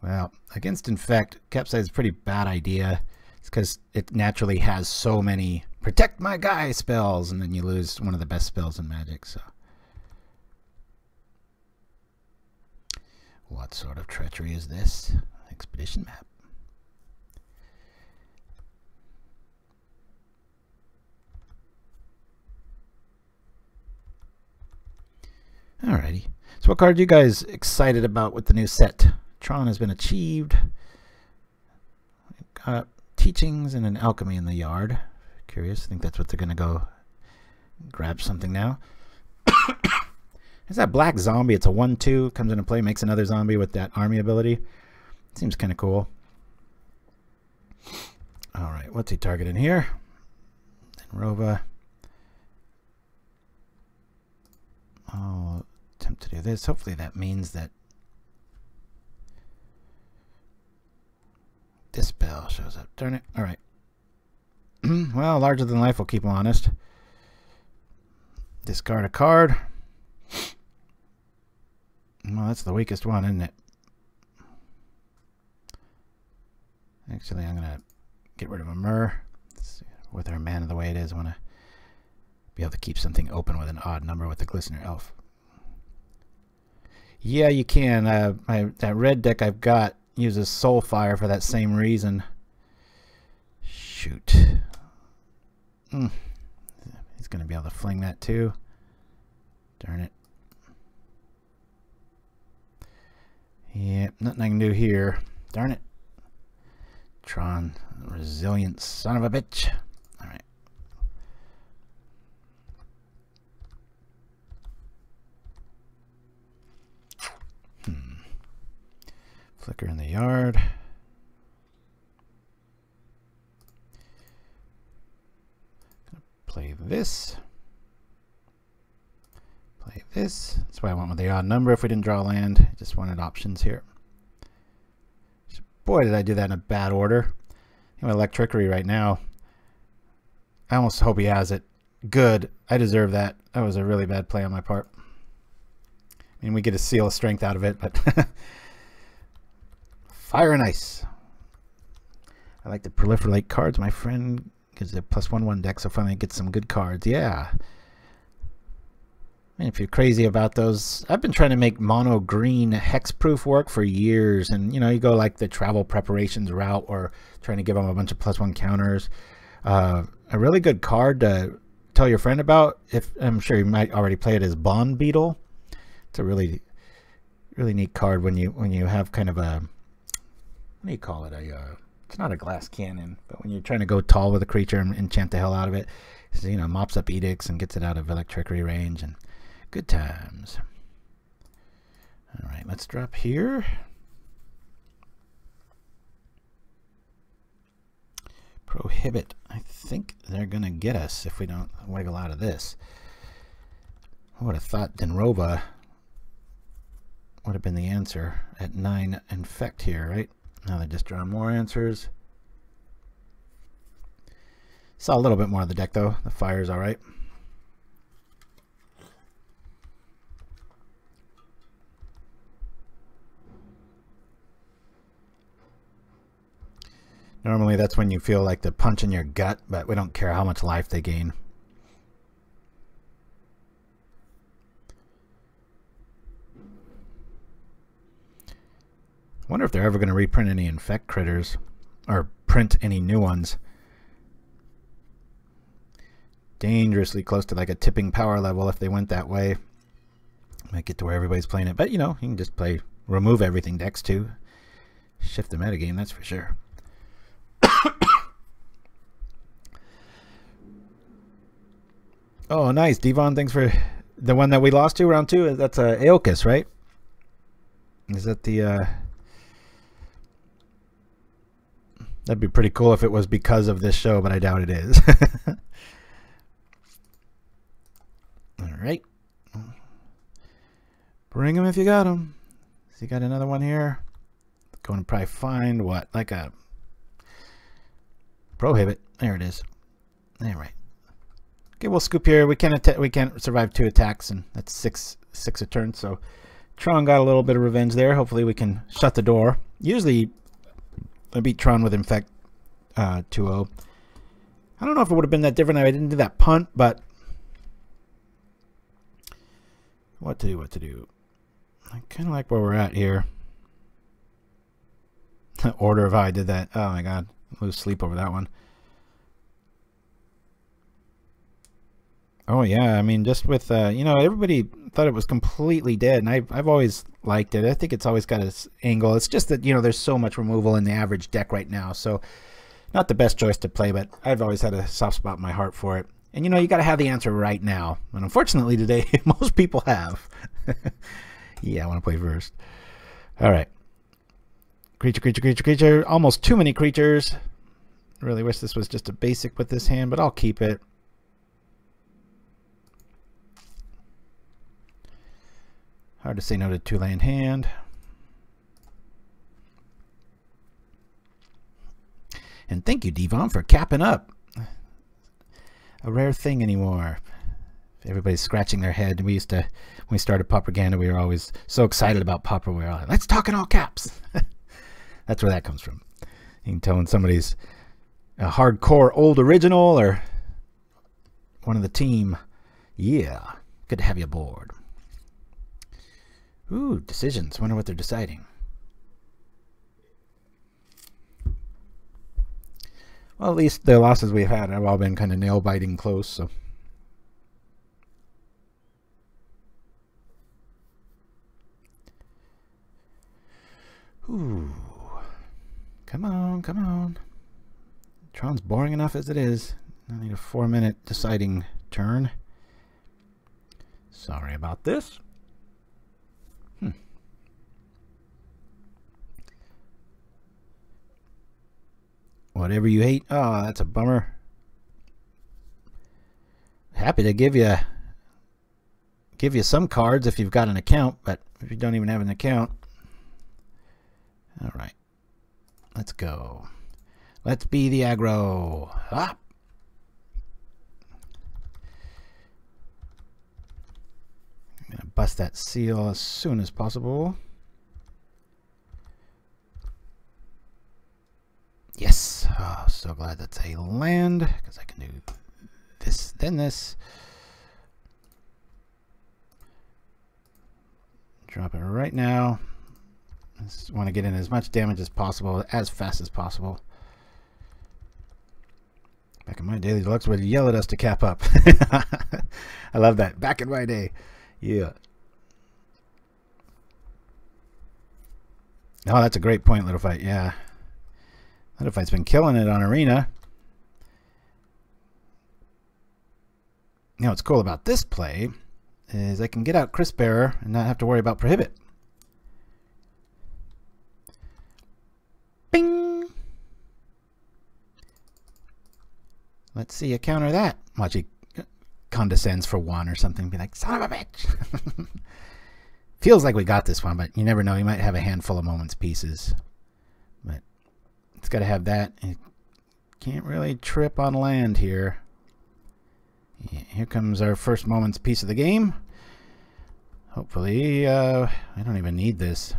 Well, against Infect, capsize is a pretty bad idea. It's because it naturally has so many protect my guy spells, and then you lose one of the best spells in Magic. So, what sort of treachery is this? Expedition map. Alrighty. So what card are you guys excited about with the new set? Tron has been achieved. We've got teachings and an alchemy in the yard. Curious. I think that's what they're going to go grab something now. There's that black zombie. It's a 1-2. Comes into play, makes another zombie with that army ability. Seems kind of cool. Alright, what's he targeting here? Rova. I'll attempt to do this. Hopefully that means that this spell shows up. Darn it. Alright. Well, larger than life will keep him honest. Discard a card. Well, that's the weakest one, isn't it? Actually, I'm going to get rid of a Myr. With our mana the way it is, I want to be able to keep something open with an odd number with the Glistener Elf. Yeah, you can. That red deck I've got uses Soulfire for that same reason. Shoot. He's going to be able to fling that too. Darn it. Yep, nothing I can do here. Darn it. Tron, resilient son of a bitch. Alright. Flicker in the yard. Play this. Play this. That's why I went with the odd number if we didn't draw land. I just wanted options here. Boy, did I do that in a bad order. I'm Electrickery right now. I almost hope he has it. Good. I deserve that. That was a really bad play on my part. I mean, we get a seal of strength out of it, but Fire and Ice. I like to proliferate cards. My friend gives a +1/1 deck, so finally get some good cards. Yeah. And if you're crazy about those, I've been trying to make mono green hexproof work for years. And, you know, you go like the travel preparations route or trying to give them a bunch of +1 counters. A really good card to tell your friend about, if I'm sure you might already play it, is Bond Beetle. It's a really neat card when you have kind of a, what do you call it? It's not a glass cannon, but when you're trying to go tall with a creature and enchant the hell out of it, so, you know, mops up edicts and gets it out of electricity range, and good times. All right, let's drop here. Prohibit. I think they're gonna get us if we don't wiggle out of this. I would have thought Denrova would have been the answer at 9 Infect here, right? Now they're just drawing more answers. Saw a little bit more of the deck though. The fire's all right. Normally that's when you feel like the punch in your gut, but we don't care how much life they gain. I wonder if they're ever going to reprint any Infect critters or print any new ones. Dangerously close to like a tipping power level if they went that way. Might get to where everybody's playing it, but you know, you can just play remove everything decks too. Shift the metagame, that's for sure. Oh, nice. Devon, thanks for the one that we lost to, round 2. That's Aeolcus, right? Is that the... That'd be pretty cool if it was because of this show, but I doubt it is. All right. Bring him if you got him. So you got another one here. Going to probably find what? Like a... Prohibit. There it is. All right. Okay, we'll scoop here. We can't survive 2 attacks, and that's 6 a turn. So Tron got a little bit of revenge there. Hopefully we can shut the door. Usually I beat Tron with Infect 2-0. I don't know if it would have been that different if I didn't do that punt, but what to do. I kind of like where we're at here. The order of how I did that. Oh my god, lose sleep over that one. Oh yeah, I mean, just with you know, everybody thought it was completely dead, and I've always liked it. I think it's always got its angle. It's just that, you know, there's so much removal in the average deck right now, so not the best choice to play, but I've always had a soft spot in my heart for it. And you know, you got to have the answer right now, and unfortunately today most people have. Yeah, I want to play first. All right, creature. Almost too many creatures. Really wish this was just a basic with this hand, but I'll keep it. Hard to say no to 2-land hand. And thank you, Devon, for capping up. A rare thing anymore. Everybody's scratching their head. We used to, when we started Pauperganda, we were always so excited about Pauper. We were like, let's talk in all caps. That's where that comes from. You can tell when somebody's a hardcore old original or one of the team. Yeah, good to have you aboard. Ooh, decisions. Wonder what they're deciding. Well, at least the losses we've had have all been kind of nail-biting close, so. Ooh. Come on. Tron's boring enough as it is. I need a 4-minute deciding turn. Sorry about this. Whatever you hate. Oh, that's a bummer. Happy to give you some cards if you've got an account, but if you don't even have an account. All right. Let's go. Let's be the aggro. Ah. I'm going to bust that seal as soon as possible. Yes. Oh, so glad that's a land, because I can do this, then this. Drop it right now. Just want to get in as much damage as possible, as fast as possible. Back in my day, these Lux would yell at us to cap up. I love that. Back in my day. Yeah. Oh, that's a great point, Little Fight. Yeah. Little Fight's been killing it on Arena. Now, what's cool about this play is I can get out Cystbearer and not have to worry about Prohibit. Bing! Let's see you counter that. Watch, he condescends for 1 or something. Be like, son of a bitch! Feels like we got this one, but you never know. You might have a handful of moments pieces. But it's got to have that. It can't really trip on land here. Yeah, here comes our first moments piece of the game. Hopefully, I don't even need this.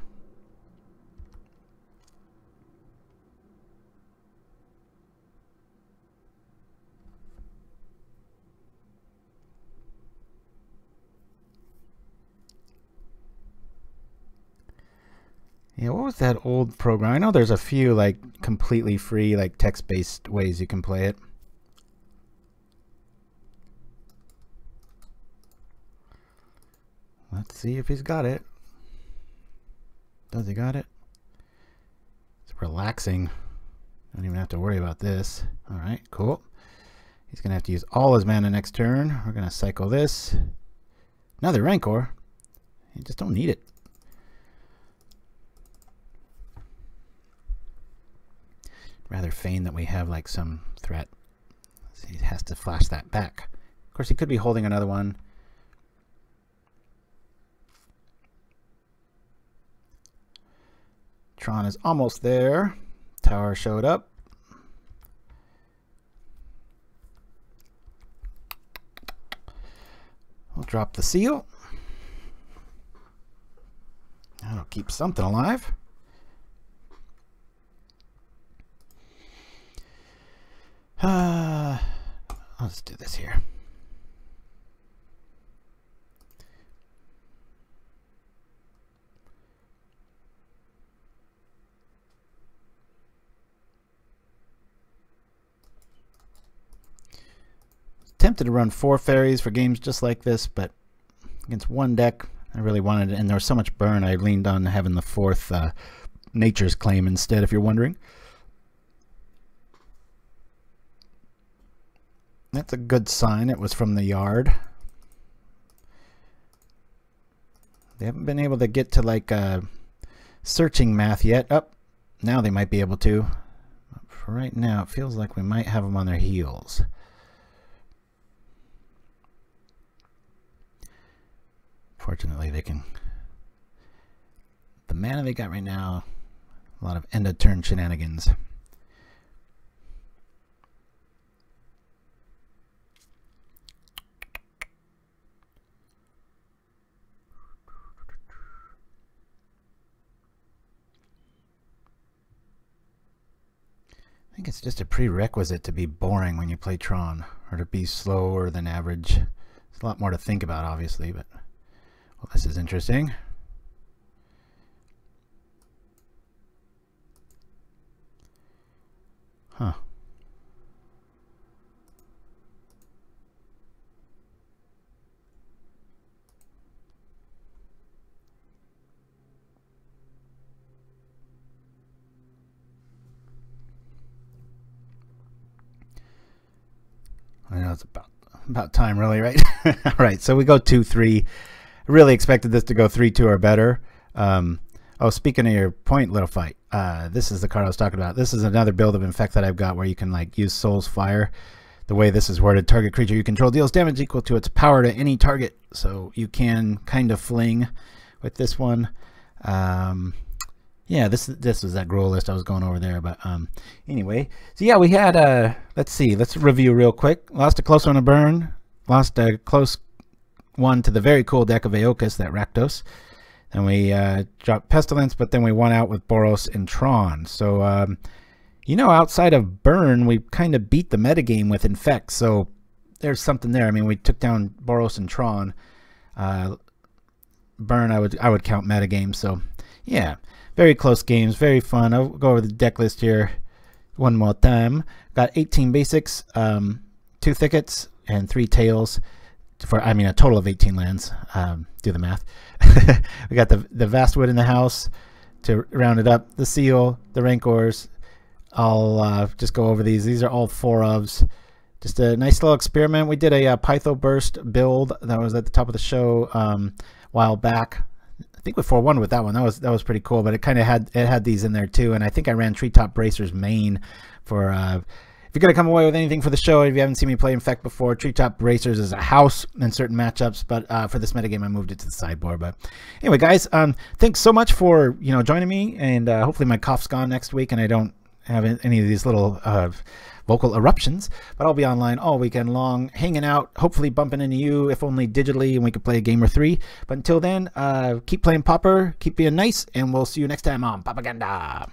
Yeah, what was that old program? I know there's a few like completely free, like text-based ways you can play it. Let's see if he's got it. Does he got it? It's relaxing. Don't even have to worry about this. All right, cool. He's going to have to use all his mana next turn. We're going to cycle this. Another Rancor. You just don't need it. Rather feign that we have like some threat. So he has to flash that back. Of course, he could be holding another one. Tron is almost there. Tower showed up. We'll drop the seal. That'll keep something alive. Let's do this here. Tempted to run 4 fairies for games just like this, but against one deck, I really wanted it, and there was so much burn, I leaned on having the 4th Nature's Claim instead, if you're wondering. That's a good sign. It was from the yard. They haven't been able to get to like searching math yet. Oh, now they might be able to. But for right now, it feels like we might have them on their heels. Fortunately, they can. The mana they got right now, a lot of end of turn shenanigans. I think it's just a prerequisite to be boring when you play Tron, or to be slower than average. There's a lot more to think about, obviously, but well, this is interesting. Huh. I know it's about time, really, right? All right, so we go 2-3. I really expected this to go 3-2 or better. Oh, speaking of your point, Little Fight, this is the card I was talking about. This is another build of Infect that I've got where you can like use Soul's Fire. The way this is worded, target creature you control deals damage equal to its power to any target. So you can kind of fling with this one. Yeah, this was that Gruul list I was going over there, but anyway. So yeah, we had let's see, let's review real quick. Lost a close one to Burn, lost a close one to the very cool deck of Aeokas, that Rakdos. And we dropped Pestilence, but then we won out with Boros and Tron. So You know, outside of Burn, we kind of beat the metagame with Infect, so there's something there. I mean, we took down Boros and Tron. Burn, I would count metagame, so yeah. Very close games, very fun. I'll go over the deck list here one more time. Got 18 basics, 2 thickets, and 3 tails. For, I mean, a total of 18 lands. Do the math. We got the Vastwood in the house to round it up. The Seal, the Rancors. I'll just go over these. These are all 4-ofs. Just a nice little experiment. We did a Pytho Burst build that was at the top of the show a while back. I think we 4-1 with that one. That was pretty cool. But it kind of had these in there too. And I think I ran Treetop Bracers main for. If you're gonna come away with anything for the show, if you haven't seen me play Infect before, Treetop Bracers is a house in certain matchups. But for this metagame, I moved it to the sideboard. But anyway, guys, thanks so much for joining me. And hopefully my cough's gone next week, and I don't have any of these little vocal eruptions, but I'll be online all weekend long, hanging out, hopefully bumping into you, if only digitally, and we could play a game or 3. But until then, keep playing Pauper, keep being nice, and we'll see you next time on Pauperganda.